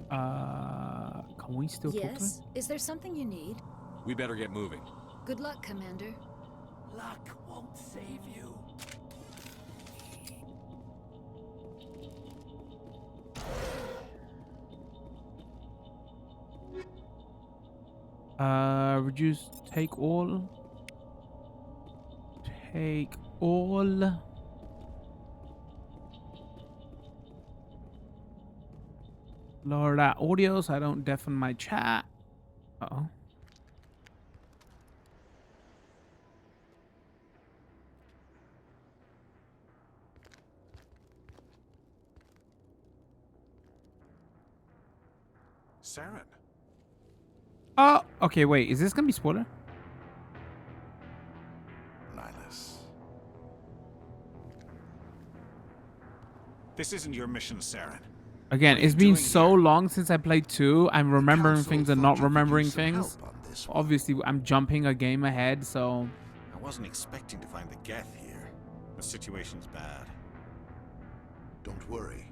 Can we still talk to him? Yes? Is there something you need? We better get moving. Good luck, Commander. Luck won't save you. Reduce, take all. Take all. Lower that audio so I don't deafen my chat. Uh-oh. Saren. Oh, okay, wait. Is this gonna be spoiler? Nihilus. This isn't your mission, Saren. Again, it's been so long since I played 2. I'm remembering things and not remembering things. Obviously, I'm jumping a game ahead, so... I wasn't expecting to find the Geth here. The situation's bad. Don't worry.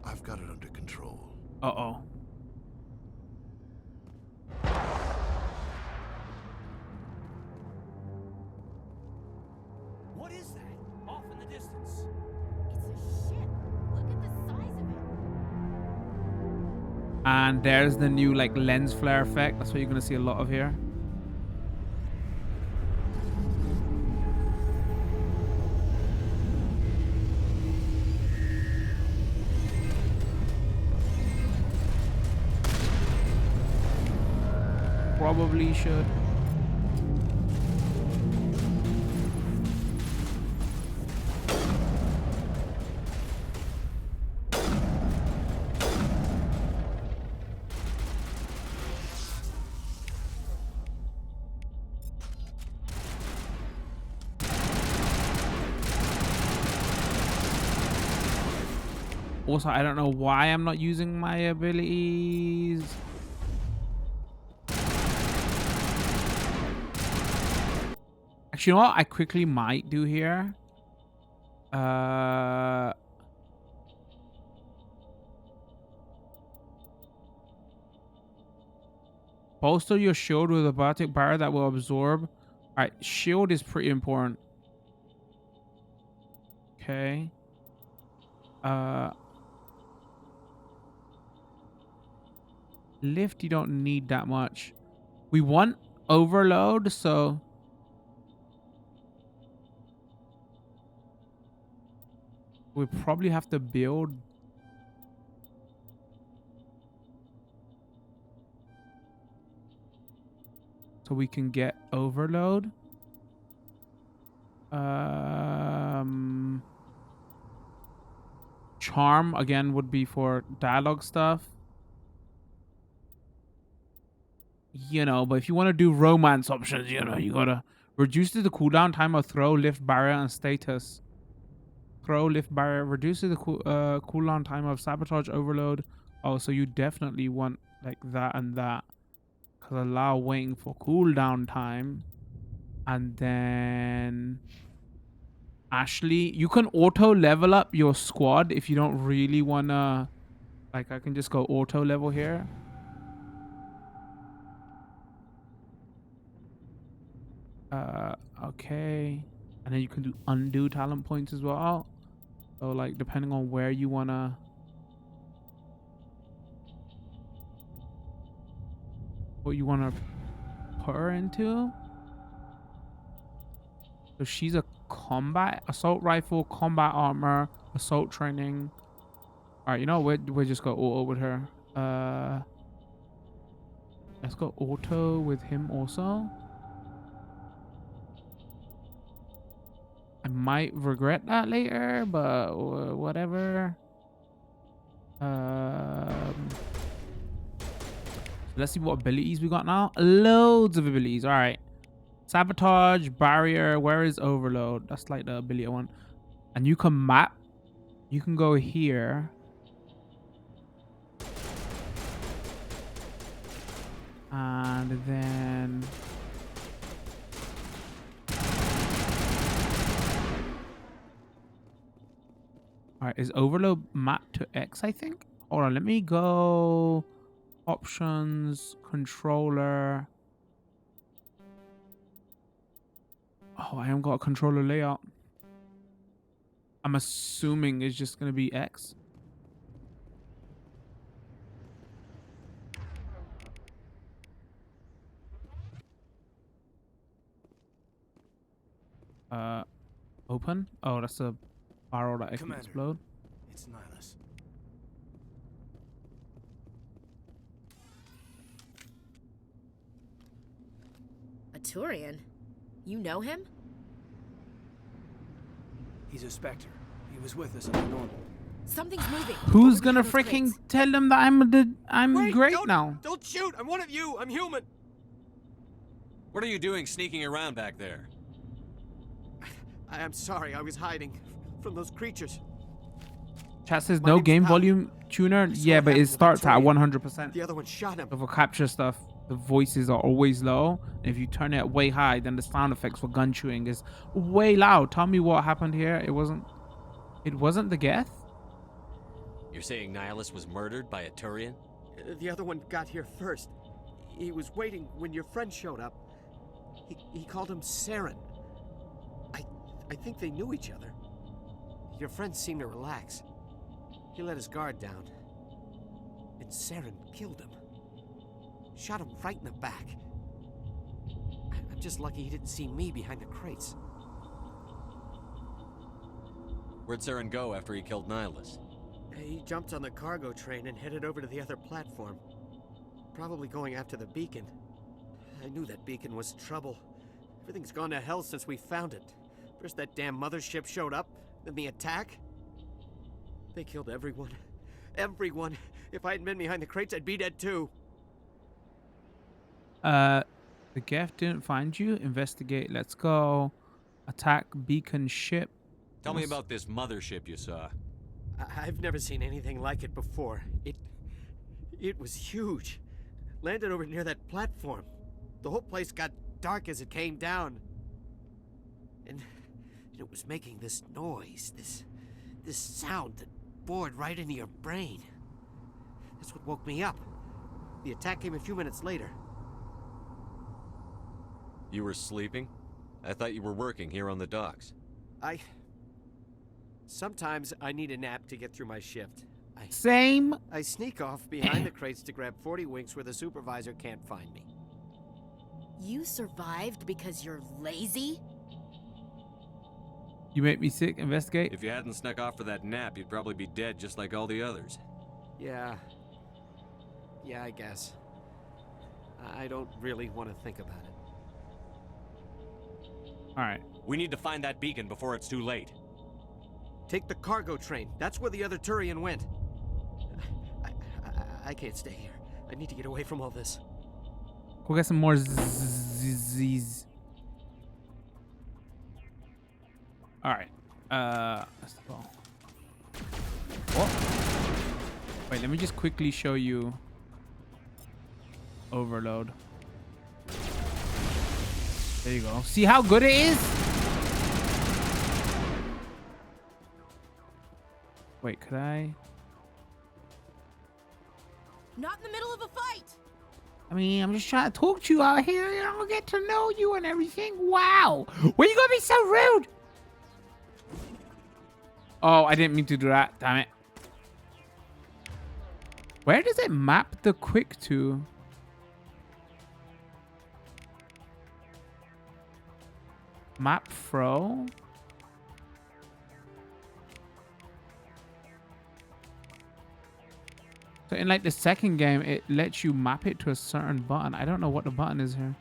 I've got it under control. Uh-oh. What is that? Off in the distance. It's a ship. Look at the size of it. And there's the new like lens flare effect. That's what you're gonna see a lot of here. Probably should. Also, I don't know why I'm not using my abilities. Actually, you know what I quickly might do here? Bolster your shield with a biotic barrier that will absorb. Alright, shield is pretty important. Okay. Lift, you don't need that much. We want overload, so we probably have to build so we can get overload. Charm again would be for dialogue stuff. You know, but if you want to do romance options, you know, you gotta reduce the cooldown time of throw, lift, barrier, and status. Throw, lift, barrier reduces the cooldown time of sabotage, overload. Oh, so you definitely want like that and that. Because allow waiting for cooldown time. And then Ashley, you can auto level up your squad if you don't really wanna. Like, I can just go auto level here. Okay. And then you can do undo talent points as well. So like depending on where you wanna put her into. So she's a combat assault rifle, combat armor, assault training. All right, you know we'll just go auto with her. Let's go auto with him also. I might regret that later, but whatever. Let's see what abilities we got now. Loads of abilities. All right. Sabotage, barrier. Where is overload? That's like the ability I want. And you can map. You can go here. And then all right, is overload mapped to X, I think? Hold on, let me go options, controller. Oh, I haven't got a controller layout. I'm assuming it's just gonna be X. Open? Oh, that's a barrel that I can explode. It's Nihilus. A Turian? You know him? He's a Spectre. He was with us on the normal. Something's moving. Who's gonna freaking tell them that I'm Wait, great don't, now? Don't shoot! I'm one of you! I'm human! What are you doing sneaking around back there? I'm sorry, I was hiding from those creatures. Chat says My no name's game Hal. volume tuner. I saw Yeah, what but it happened to starts at Victoria. 100%. The other one shot him. So for capture stuff, the voices are always low. And if you turn it way high, then the sound effects for gun chewing is way loud. Tell me what happened here. It wasn't the Geth? You're saying Nihilus was murdered by a Turian? The other one got here first. He was waiting when your friend showed up. He called him Saren. I think they knew each other. Your friend seemed to relax. He let his guard down. And Saren killed him. Shot him right in the back. I'm just lucky he didn't see me behind the crates. Where'd Saren go after he killed Nihilus? He jumped on the cargo train and headed over to the other platform. Probably going after the beacon. I knew that beacon was trouble. Everything's gone to hell since we found it. First that damn mothership showed up, then the attack. They killed everyone. Everyone. If I hadn't been behind the crates, I'd be dead too. The Geth didn't find you. Investigate. Let's go. Attack beacon ship. Tell me about this mothership you saw. I've never seen anything like it before. It was huge. Landed over near that platform. The whole place got dark as it came down. And it was making this noise, this sound that bored right into your brain. That's what woke me up. The attack came a few minutes later. You were sleeping? I thought you were working here on the docks. Sometimes I need a nap to get through my shift. Same. I sneak off behind the crates to grab 40 winks where the supervisor can't find me. You survived because you're lazy? You make me sick. Investigate. If you hadn't snuck off for that nap, you'd probably be dead just like all the others. Yeah. Yeah, I guess. I don't really want to think about it. All right. We need to find that beacon before it's too late. Take the cargo train. That's where the other Turian went. I can't stay here. I need to get away from all this. Go get some more Z's. All right. Let's go. What? Wait, let me just quickly show you overload. There you go. See how good it is? Wait, could I? Not in the middle of a fight. I mean, I'm just trying to talk to you out here. You know, get to know you and everything. Wow. Why you gonna be so rude? Oh, I didn't mean to do that. Damn it. Where does it map the quick to? Map throw? So in like the second game, it lets you map it to a certain button. I don't know what the button is here.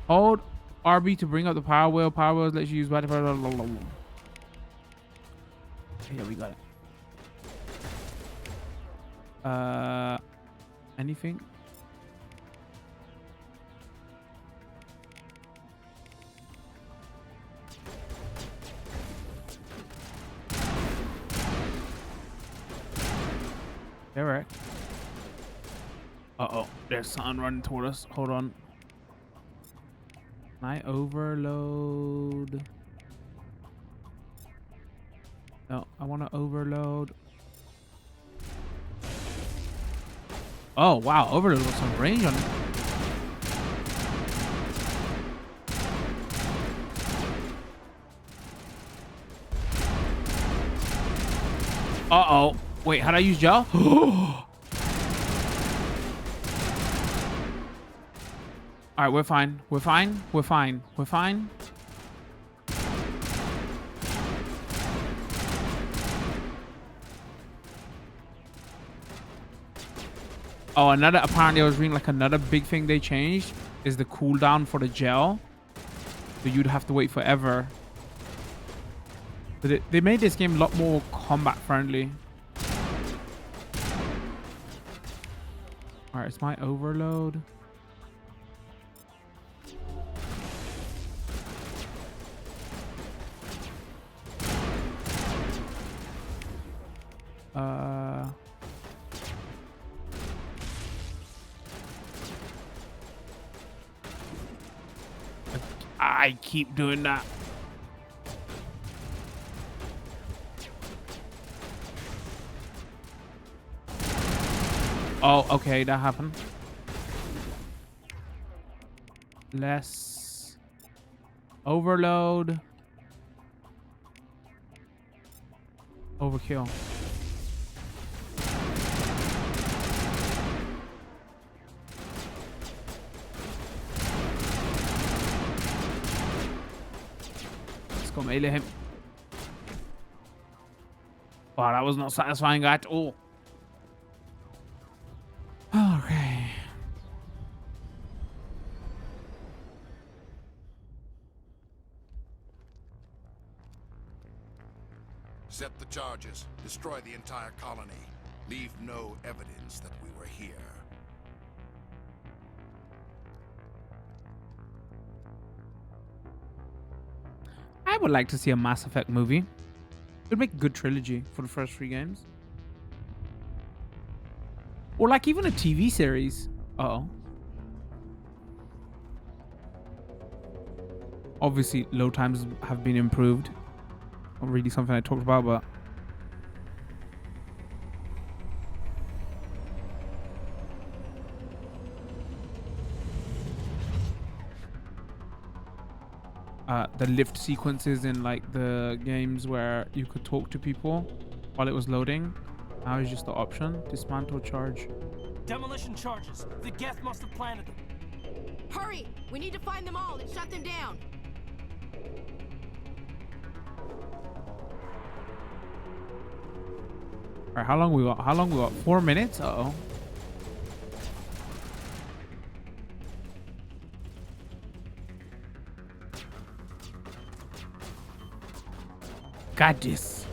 Hold RB to bring up the power wheel. Power wheels lets you use battery. Yeah, we got it. Anything? Eric. Uh-oh. There's someone running toward us. Hold on. Can I overload? No, I want to overload. Oh, wow. Overload with some range on it. Uh-oh. Wait, how'd I use gel? All right, we're fine. We're fine. We're fine. We're fine. Oh, apparently I was reading like another big thing they changed is the cooldown for the gel. So you'd have to wait forever. But they made this game a lot more combat friendly. All right, it's my overload. I keep doing that. Oh, okay, that happened. Less overload. Overkill. Let's go melee him. Wow, that was not satisfying at all. Okay. Set the charges. Destroy the entire colony. Leave no evidence that we were here. I would like to see a Mass Effect movie. It would make a good trilogy for the first 3 games. Or like even a TV series. Uh-oh. Obviously, load times have been improved. Not really something I talked about, but... the lift sequences in like the games where you could talk to people while it was loading. Now it's just the option. Dismantle charge. Demolition charges. The Geth must have planted them. Hurry! We need to find them all and shut them down. Alright, how long we got? 4 minutes? Uh-oh. Got this.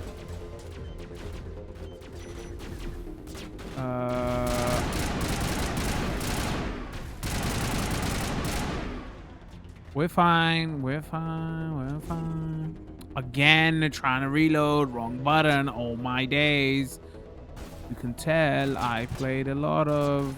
We're fine. We're fine. We're fine. Again, trying to reload. Wrong button. Oh my days. You can tell I played a lot of...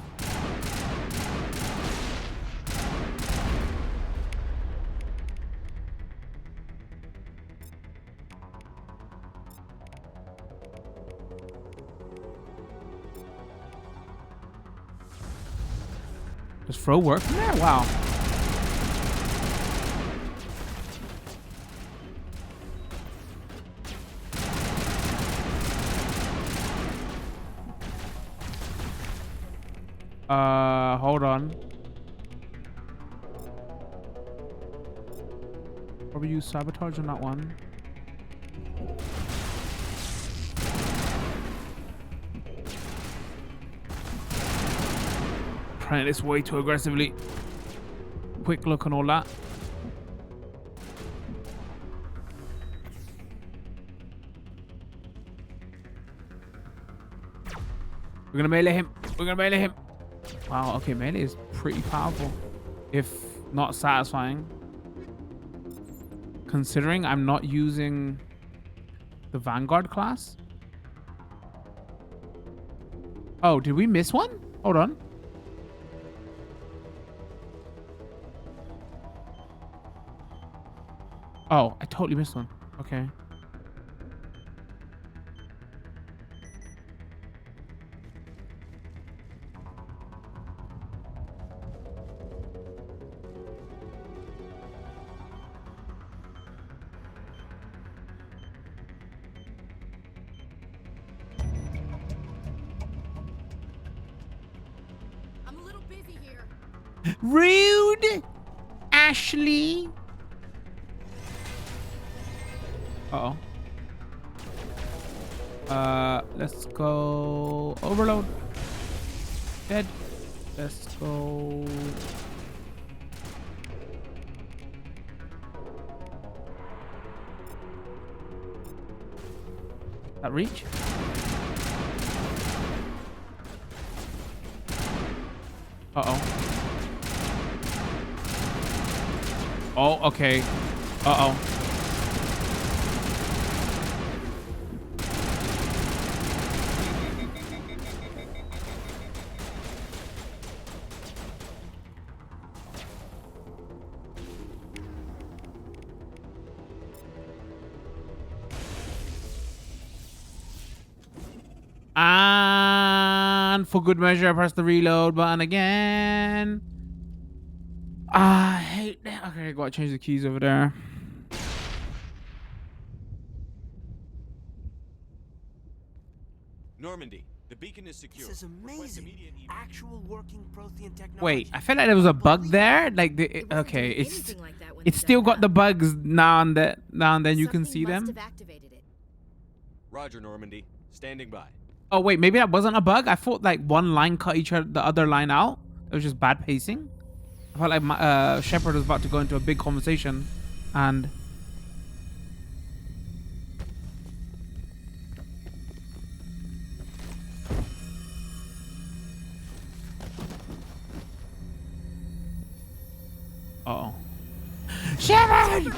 Does throw work from there? Wow. Hold on. Probably use sabotage on that one. Trying this way too aggressively. Quick look and all that. We're gonna melee him. We're gonna melee him. Wow, okay, melee is pretty powerful, if not satisfying. Considering I'm not using the Vanguard class. Oh, did we miss one? Hold on. Oh, I totally missed one. Okay. I'm a little busy here. Rude, Ashley. Uh-oh. Let's go overload. Dead. Let's go. That reach? Uh-oh. Oh, okay. Uh-oh. And for good measure, I press the reload button again. I hate that. Okay, I gotta change the keys over there. Normandy, the beacon is secure. This is amazing. Actual working Prothean technology. Wait, I feel like there was a bug there. Like the okay, it's still got the bugs now and then you can see them. Roger, Normandy. Standing by. Oh wait, maybe that wasn't a bug. I thought like one line cut the other line out. It was just bad pacing. I felt like Shepard was about to go into a big conversation, and uh-oh. Shepard!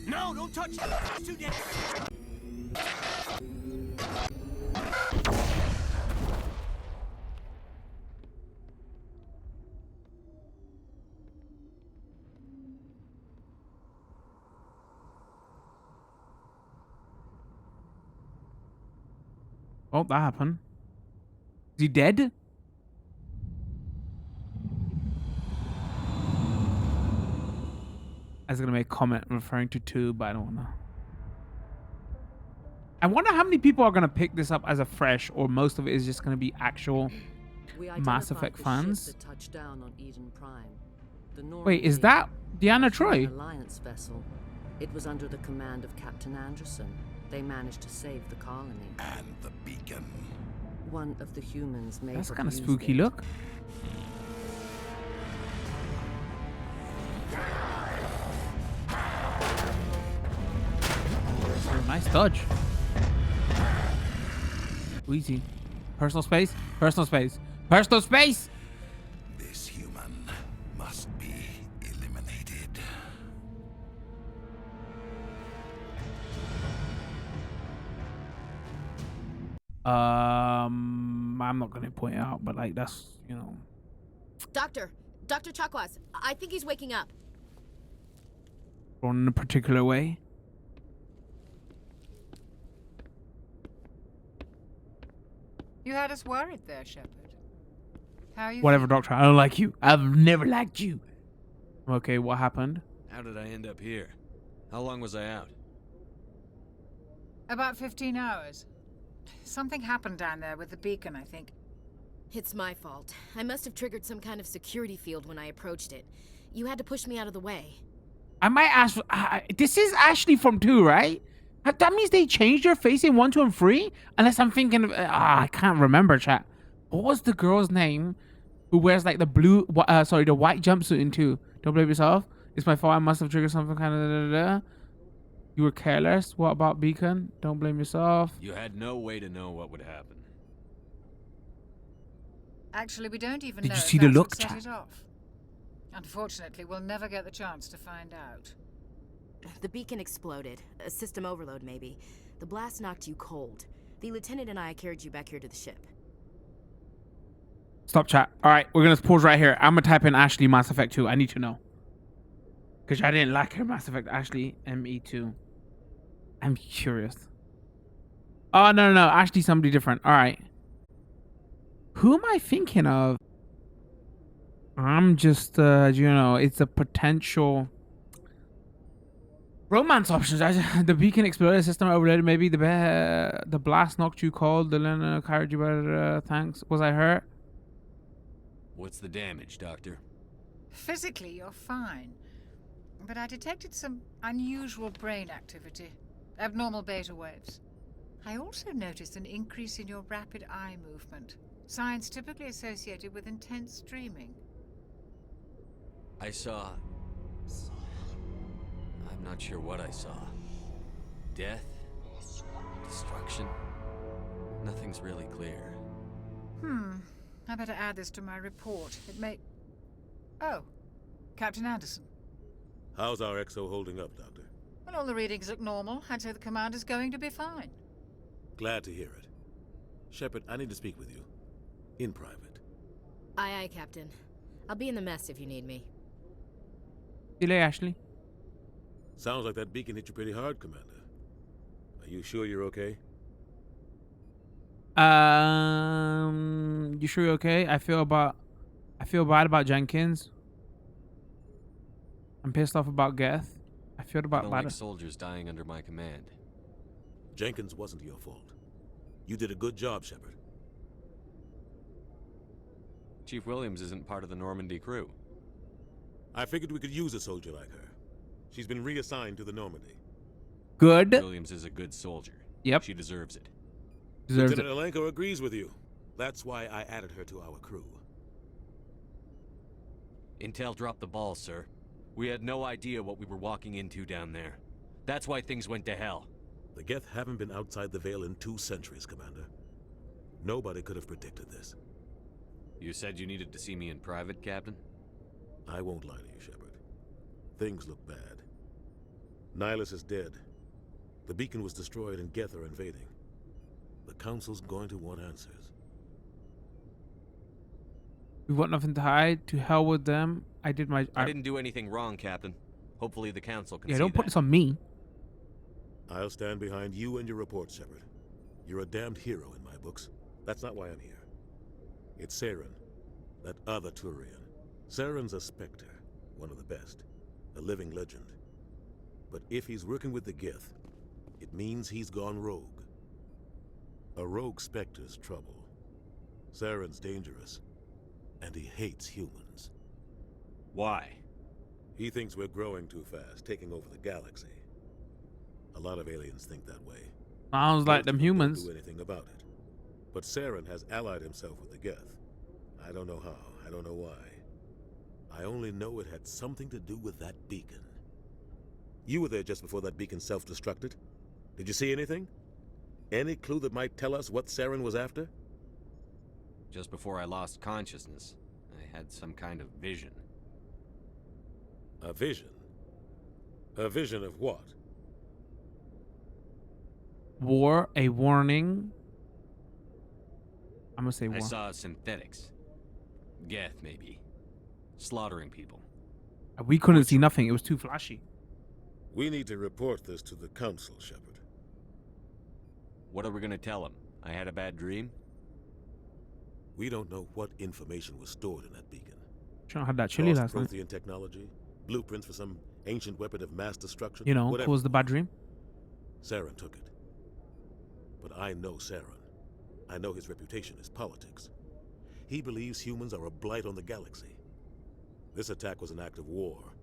No, don't touch it. It's too dangerous. Oh, that happened. Is he dead? was gonna make a comment referring to 2, but I don't wanna. I wonder how many people are gonna pick this up as a fresh, or most of it is just gonna be actual Mass Effect fans. That touched down on Eden Prime. The Wait, is Normandy, that Deanna a Troy? human Alliance vessel. It was under the command of Captain Anderson. They managed to save the colony. And the beacon. One of the humans may That's have kind of used spooky it. look. Nice dodge. Easy. Personal space. Personal space. Personal space. This human must be eliminated. I'm not gonna point it out, but like that's, you know. Dr. Chakwas, I think he's waking up. Going in a particular way. You had us worried there, Shepard. How are you? Whatever, feeling? Doctor. I don't like you. I've never liked you. Okay, what happened? How did I end up here? How long was I out? About 15 hours. Something happened down there with the beacon, I think. It's my fault. I must have triggered some kind of security field when I approached it. You had to push me out of the way. I might ask. This is Ashley from 2, right? That means they changed her face in 1, 2, and 3? Unless I'm thinking of... I can't remember, chat. What was the girl's name who wears like the blue... the white jumpsuit in 2? Don't blame yourself. It's my fault. I must have triggered something kind of... You were careless. What about Beacon? Don't blame yourself. You had no way to know what would happen. Actually, we don't even Did know you if see the that's look, what set chat? it off. Unfortunately, we'll never get the chance to find out. The beacon exploded. A system overload, maybe. The blast knocked you cold. The lieutenant and I carried you back here to the ship. Stop, chat. All right, we're going to pause right here. I'm going to type in Ashley Mass Effect 2. I need to know. Because I didn't like her Mass Effect. Ashley ME2. I'm curious. Oh, no. Ashley somebody different. All right. Who am I thinking of? I'm just, it's a potential... Romance options. The beacon exploded, system overloaded. Maybe the blast knocked you cold. The Lena carried you better. Thanks. Was I hurt? What's the damage, Doctor? Physically, you're fine. But I detected some unusual brain activity. Abnormal beta waves. I also noticed an increase in your rapid eye movement. Signs typically associated with intense dreaming. I saw... I'm not sure what I saw. Death? Destruction? Nothing's really clear. I better add this to my report. It may... Oh, Captain Anderson. How's our XO holding up, Doctor? Well, all the readings look normal. I'd say the commander's going to be fine. Glad to hear it. Shepard, I need to speak with you. In private. Aye, Captain. I'll be in the mess if you need me. Delay, Ashley. Sounds like that beacon hit you pretty hard, Commander. Are you sure you're okay? You sure you're okay? I feel bad about Jenkins. I'm pissed off about Geth. I feel I don't like soldiers dying under my command. Jenkins wasn't your fault. You did a good job, Shepard. Chief Williams isn't part of the Normandy crew. I figured we could use a soldier like her. She's been reassigned to the Normandy. Good. Williams is a good soldier. Yep. She deserves it. Lieutenant Alenko agrees with you. That's why I added her to our crew. Intel dropped the ball, sir. We had no idea what we were walking into down there. That's why things went to hell. The Geth haven't been outside the Veil in 2 centuries, Commander. Nobody could have predicted this. You said you needed to see me in private, Captain? I won't lie to you, Shepard. Things look bad. Nihilus is dead. The beacon was destroyed and Geth are invading. The Council's going to want answers. We want nothing to hide. To hell with them. I didn't do anything wrong, Captain. Hopefully the Council can see don't put that. this on me. I'll stand behind you and your report, Shepard. You're a damned hero in my books. That's not why I'm here. It's Saren, that other Turian. Saren's a Spectre, one of the best. A living legend. But if he's working with the Gith, it means he's gone rogue. A rogue Spectre's trouble. Saren's dangerous, and he hates humans. Why? He thinks we're growing too fast, taking over the galaxy. A lot of aliens think that way. Sounds like them humans. Don't do anything about it. But Saren has allied himself with the Geth. I don't know how, I don't know why. I only know it had something to do with that beacon. You were there just before that beacon self-destructed. Did you see anything? Any clue that might tell us what Saren was after? Just before I lost consciousness, I had some kind of vision. A vision? A vision of what? War, a warning. I'm gonna say war. I saw synthetics. Geth, maybe. Slaughtering people. We couldn't see nothing. It was too flashy. We need to report this to the Council, Shepard. What are we gonna tell him? I had a bad dream? We don't know what information was stored in that beacon. Sure, had that chili last night. Prothean technology, blueprints for some ancient weapon of mass destruction. You know, whatever. caused the bad dream. Saren took it. But I know Saren. I know his reputation is politics. He believes humans are a blight on the galaxy. This attack was an act of war.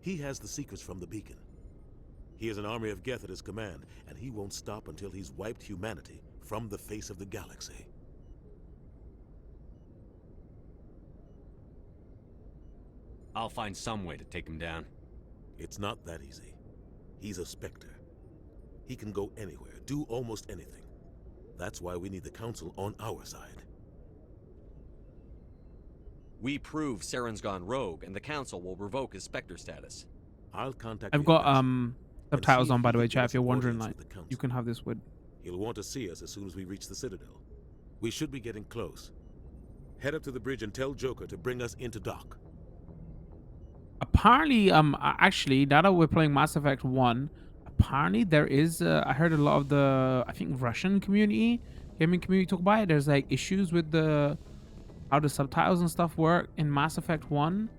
He has the secrets from the beacon. He has an army of Geth at his command, and he won't stop until he's wiped humanity from the face of the galaxy. I'll find some way to take him down. It's not that easy. He's a Spectre. He can go anywhere, do almost anything. That's why we need the Council on our side. We prove Saren's gone rogue, and the Council will revoke his Spectre status. I'll contact. I've got subtitles on, by the way, chat. If you're wondering, like, you can have this with. He'll want to see us as soon as we reach the Citadel. We should be getting close. Head up to the bridge and tell Joker to bring us into dock. Apparently, actually, now that we're playing Mass Effect 1, apparently there is, I heard a lot of the, I think, Russian community, gaming community talk about it. There's, like, issues with how the subtitles and stuff work in Mass Effect 1.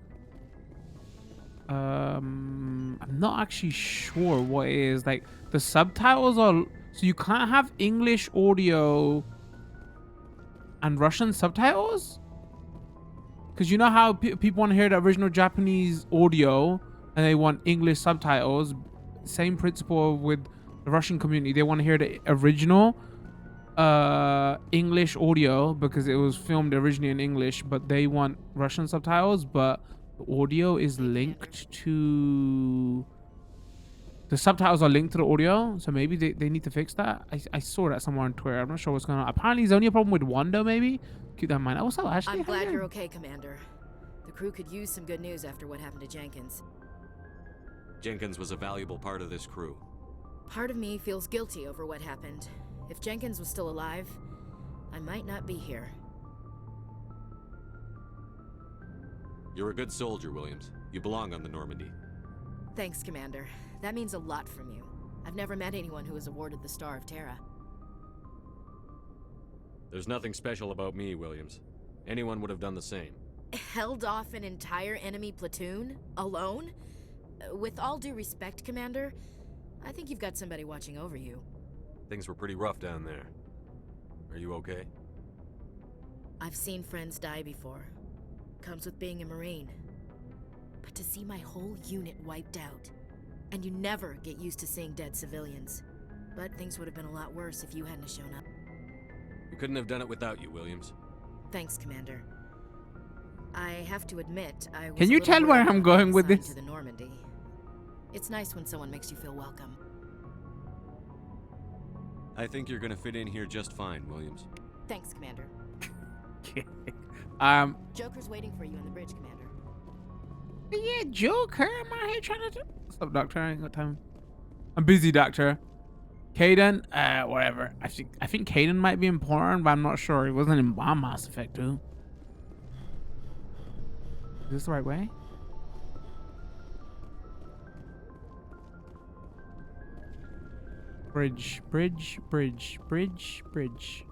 I'm not actually sure what it is. Like, the subtitles are, so you can't have English audio and Russian subtitles? Because you know how people want to hear the original Japanese audio and they want English subtitles. Same principle with the Russian community. They want to hear the original English audio because it was filmed originally in English, but they want Russian subtitles. But the audio is linked to... The subtitles are linked to the audio, so maybe they need to fix that. I saw that somewhere on Twitter. I'm not sure what's going on. Apparently, there's only a problem with one, though, maybe. Keep that in mind. What's up, Ashley? I'm glad you're okay, Commander. The crew could use some good news after what happened to Jenkins. Jenkins was a valuable part of this crew. Part of me feels guilty over what happened. If Jenkins was still alive, I might not be here. You're a good soldier, Williams. You belong on the Normandy. Thanks, Commander. That means a lot from you. I've never met anyone who was awarded the Star of Terra. There's nothing special about me, Williams. Anyone would have done the same. Held off an entire enemy platoon? Alone? With all due respect, Commander, I think you've got somebody watching over you. Things were pretty rough down there. Are you okay? I've seen friends die before. Comes with being a Marine. But to see my whole unit wiped out, and you never get used to seeing dead civilians. But things would have been a lot worse if you hadn't shown up. We couldn't have done it without you, Williams. Thanks, Commander. I have to admit, I was Can you tell where I'm going with this? To the Normandy. It's nice when someone makes you feel welcome. I think you're gonna fit in here just fine, Williams. Thanks, Commander. Joker's waiting for you on the bridge, Commander. Yeah, Joker. I'm out here trying to do... What's up, Doctor? I ain't got time. I'm busy, Doctor. Caden, whatever. I think Caden might be important, but I'm not sure. He wasn't in Mass Effect 2. Is this the right way? Bridge, bridge, bridge, bridge, bridge.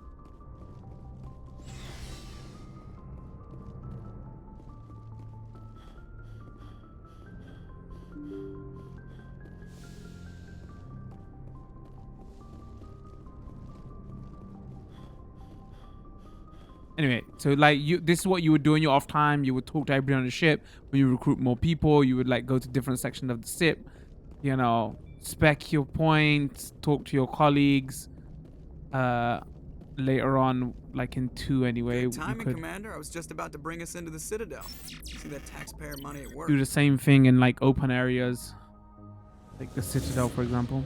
Anyway, so like this is what you would do in your off time. You would talk to everybody on the ship. When you recruit more people, you would like go to different sections of the ship, you know, spec your points, talk to your colleagues. Later on, like in 2 anyway, Good you timing, could Commander. I was just about to bring us into the Citadel. See that taxpayer money at work. do the same thing in like open areas, like the Citadel, for example.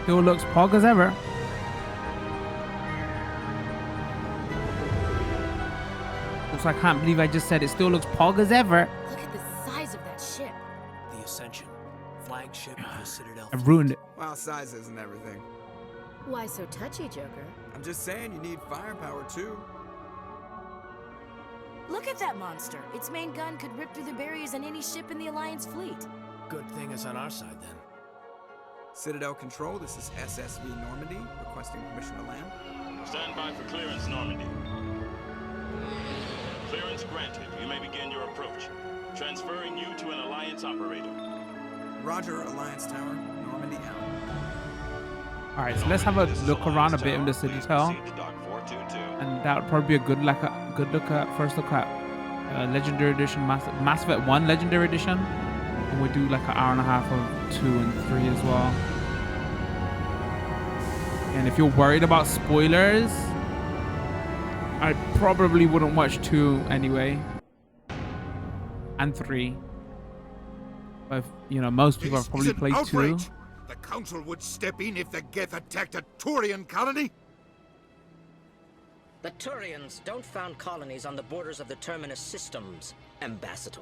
Still looks pog as ever. Also, I can't believe I just said it still looks pog as ever. Look at the size of that ship. The Ascension, flagship of the Citadel. I've ruined it. Well, size isn't everything. Why so touchy, Joker? I'm just saying you need firepower too. Look at that monster. Its main gun could rip through the barriers in any ship in the Alliance fleet. Good thing it's on our side then. Citadel Control, this is SSV Normandy, requesting permission to land. Stand by for clearance, Normandy. Clearance granted. You may begin your approach. Transferring you to an Alliance operator. Roger, Alliance Tower, Normandy out. Alright, so let's have a look around a bit in the Citadel. And that would probably be a good look at first look at Legendary Edition, Mass Effect 1 Legendary Edition. And we'll do like an hour and a half of 2 and 3 as well. And if you're worried about spoilers, I probably wouldn't watch 2 anyway. And 3. But if, you know, most people have probably played 2. The Council would step in if the Geth attacked a Turian colony? The Turians don't found colonies on the borders of the Terminus systems, Ambassador.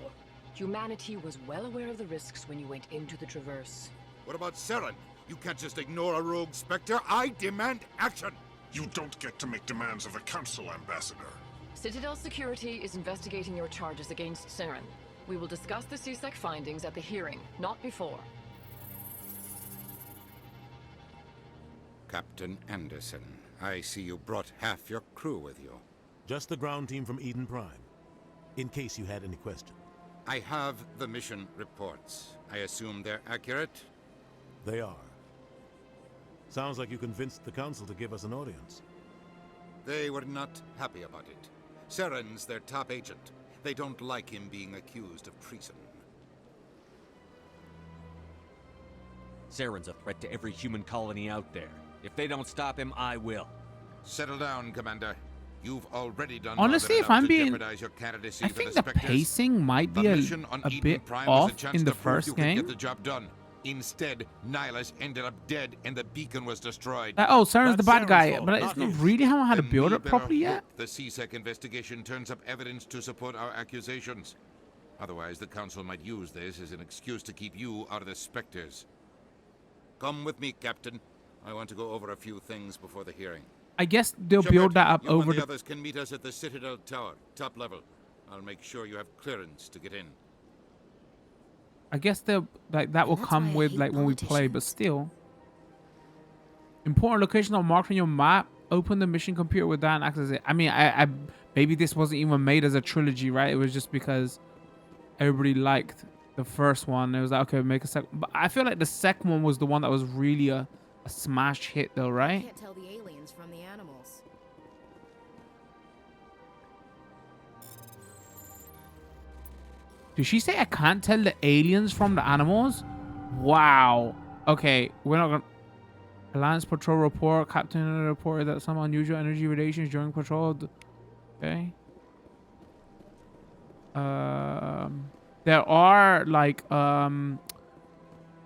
Humanity was well aware of the risks when you went into the Traverse. What about Saren? You can't just ignore a rogue Spectre. I demand action! You don't get to make demands of the Council, Ambassador. Citadel Security is investigating your charges against Saren. We will discuss the CSEC findings at the hearing, not before. Captain Anderson, I see you brought half your crew with you. Just the ground team from Eden Prime, in case you had any questions. I have the mission reports. I assume they're accurate? They are. Sounds like you convinced the Council to give us an audience. They were not happy about it. Saren's their top agent. They don't like him being accused of treason. Saren's a threat to every human colony out there. If they don't stop him, I will. Settle down, Commander. You've already done honestly, if I'm being, your candidacy I for think the the pacing might be a bit off in the first game. Get the job done. Instead, Nihilus ended up dead and the beacon was destroyed. Like, oh, Saren's the bad guy, but it's not really haven't had to build it properly yet. The CSEC investigation turns up evidence to support our accusations. Otherwise, the Council might use this as an excuse to keep you out of the Spectres. Come with me, Captain. I want to go over a few things before the hearing. I guess they'll Shepard, build that up you over and the the... others can meet us at the Citadel Tower, top level. I'll make sure you have clearance to get in. I guess they'll like that will come with like when we play, but still. Important location are marked on your map. Open the mission computer with that and access it. I mean, I maybe this wasn't even made as a trilogy, right? It was just because everybody liked the first one. It was like, okay, make a second. But I feel like the second one was the one that was really a smash hit, though, right? Can't tell the aliens from the animals. Did she say I can't tell the aliens from the animals? Wow. Okay, we're not gonna... Alliance patrol report. Captain reported that some unusual energy radiations during patrol. Okay. There are like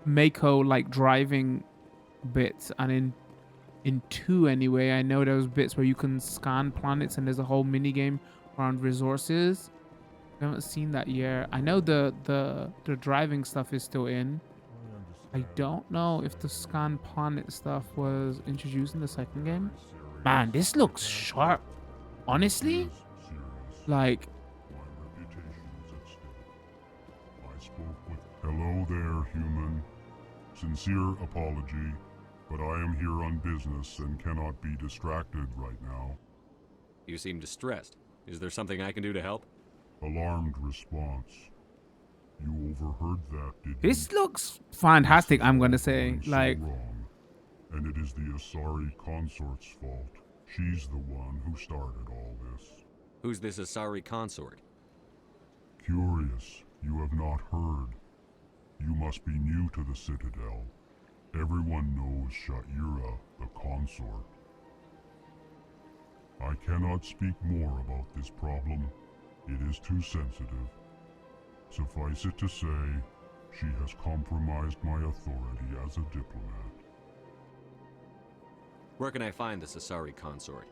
Mako like driving bits, and in 2 anyway, I know there was bits where you can scan planets and there's a whole mini game around resources. I haven't seen that yet. I know the driving stuff is still in. I don't know if the scan planet stuff was introduced in the second game. Man, this looks sharp. Honestly, like. I spoke with hello there, human. Sincere apology, but I am here on business and cannot be distracted right now. You seem distressed. Is there something I can do to help? Alarmed response. You overheard that, did you? This looks fantastic, I'm gonna say. So Like, wrong. And it is the Asari consort's fault. She's the one who started all this. Who's this Asari consort? Curious, you have not heard. You must be new to the Citadel. Everyone knows Sha'ira, the consort. I cannot speak more about this problem. It is too sensitive. Suffice it to say, she has compromised my authority as a diplomat. Where can I find this Asari consort?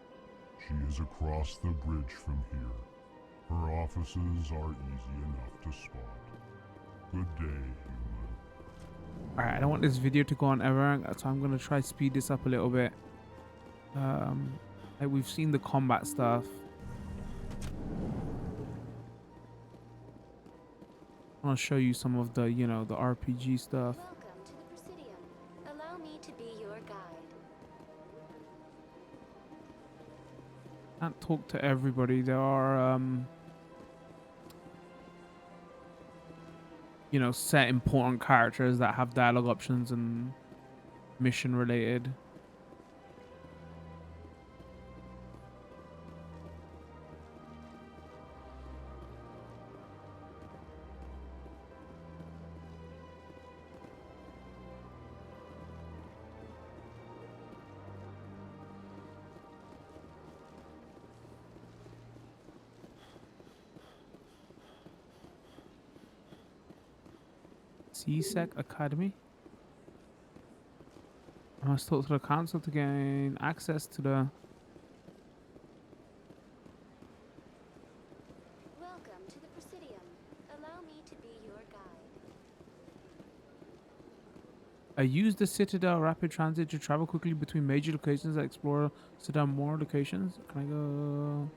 She is across the bridge from here. Her offices are easy enough to spot. Good day, human. alright, I don't want this video to go on ever, so I'm gonna try to speed this up a little bit. Like, we've seen the combat stuff. I want to show you some of the, you know, the RPG stuff. Welcome to the Presidium. Allow me to be your guide. Can't talk to everybody. There are, you know, set important characters that have dialogue options and mission related. CSEC Academy. I must talk to the council to gain access to the... Welcome to the Presidium. Allow me to be your guide. I use the Citadel Rapid Transit to travel quickly between major locations and explore Citadel more locations. Can I go...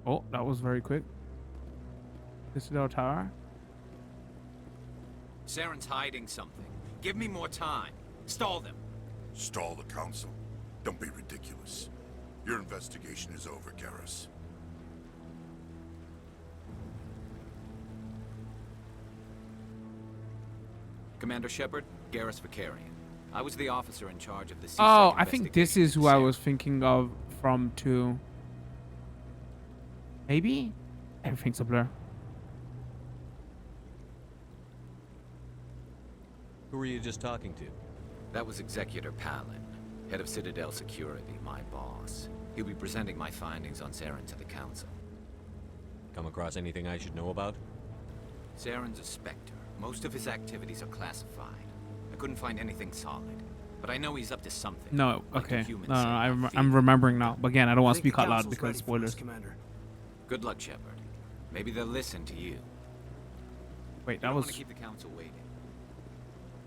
Oh, that was very quick. Citadel Tower. Saren's hiding something. Give me more time. Stall them. Stall the council? Don't be ridiculous. Your investigation is over, Garrus. Commander Shepard, Garrus Vicarian. I was the officer in charge of the CSEC Oh, I think this is who I was thinking of from too. Maybe? Everything's a blur. Who were you just talking to? That was Executor Palin, head of Citadel Security, my boss. He'll be presenting my findings on Saren to the Council. Come across anything I should know about? Saren's a Spectre. Most of his activities are classified. I couldn't find anything solid, but I know he's up to something. No, like okay. the human No, Saren I'm remembering now. But again, I don't want to think speak the out loud council's because ready for us, spoilers. Commander. Good luck, Shepard. Maybe they'll listen to you. Wait, I that don't was... want to keep the Council waiting.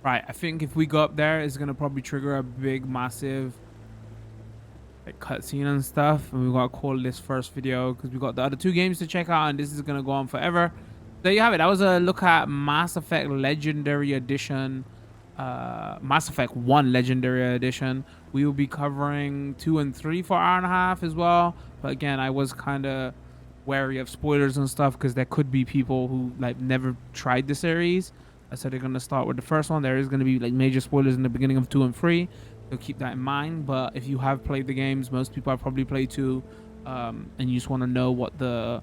Right, I think if we go up there, it's gonna probably trigger a big, massive like cutscene and stuff, and we gotta call this first video because we got the other two games to check out, and this is gonna go on forever. There you have it. That was a look at Mass Effect Legendary Edition, Mass Effect 1 Legendary Edition. We will be covering 2 and 3 for an hour and a half as well. But again, I was kind of wary of spoilers and stuff because there could be people who like never tried the series. So they're gonna start with the first one. There is gonna be like major spoilers in the beginning of 2 and 3. So keep that in mind. But if you have played the games, most people have probably played 2, and you just want to know what the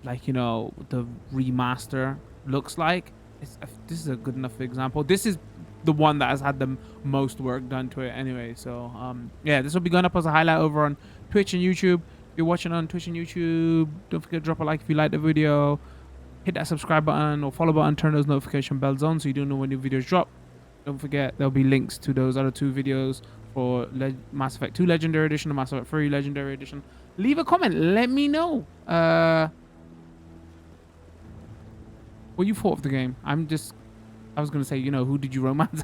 like, you know, the remaster looks like. This is a good enough example. This is the one that has had the most work done to it anyway. So yeah, this will be going up as a highlight over on Twitch and YouTube. If you're watching on Twitch and YouTube, don't forget to drop a like if you like the video. Hit that subscribe button or follow button, turn those notification bells on so you don't know when new videos drop. Don't forget there'll be links to those other 2 videos for Mass Effect 2 Legendary Edition and Mass Effect 3 Legendary Edition. Leave a comment, let me know what you thought of the game. I was gonna say, you know, who did you romance?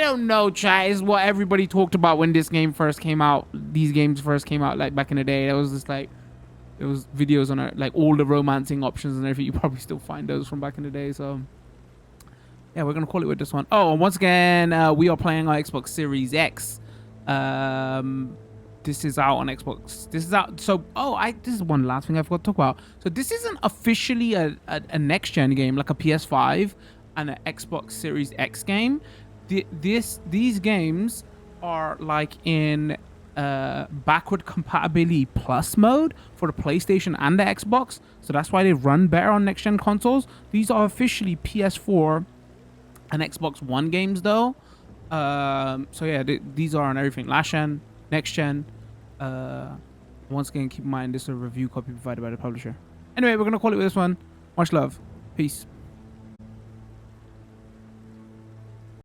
don't know, chat. It's what everybody talked about when this game first came out. These games first came out, like, back in the day. It was just like, there was videos on it, like all the romancing options and everything. You probably still find those from back in the day. So yeah, we're gonna call it with this one. Oh, and once again, we are playing our Xbox Series X. This is out on Xbox. This is out. So, this is one last thing I forgot to talk about. So this isn't officially a next gen game, like a PS5 and an Xbox Series X game. These games are like in backward compatibility plus mode for the PlayStation and the Xbox. So that's why they run better on next gen consoles. These are officially PS4 and Xbox One games though. So yeah, these are on everything. Last gen, next gen. Once again, keep in mind this is a review copy provided by the publisher. Anyway, we're gonna call it with this one. Much love. Peace.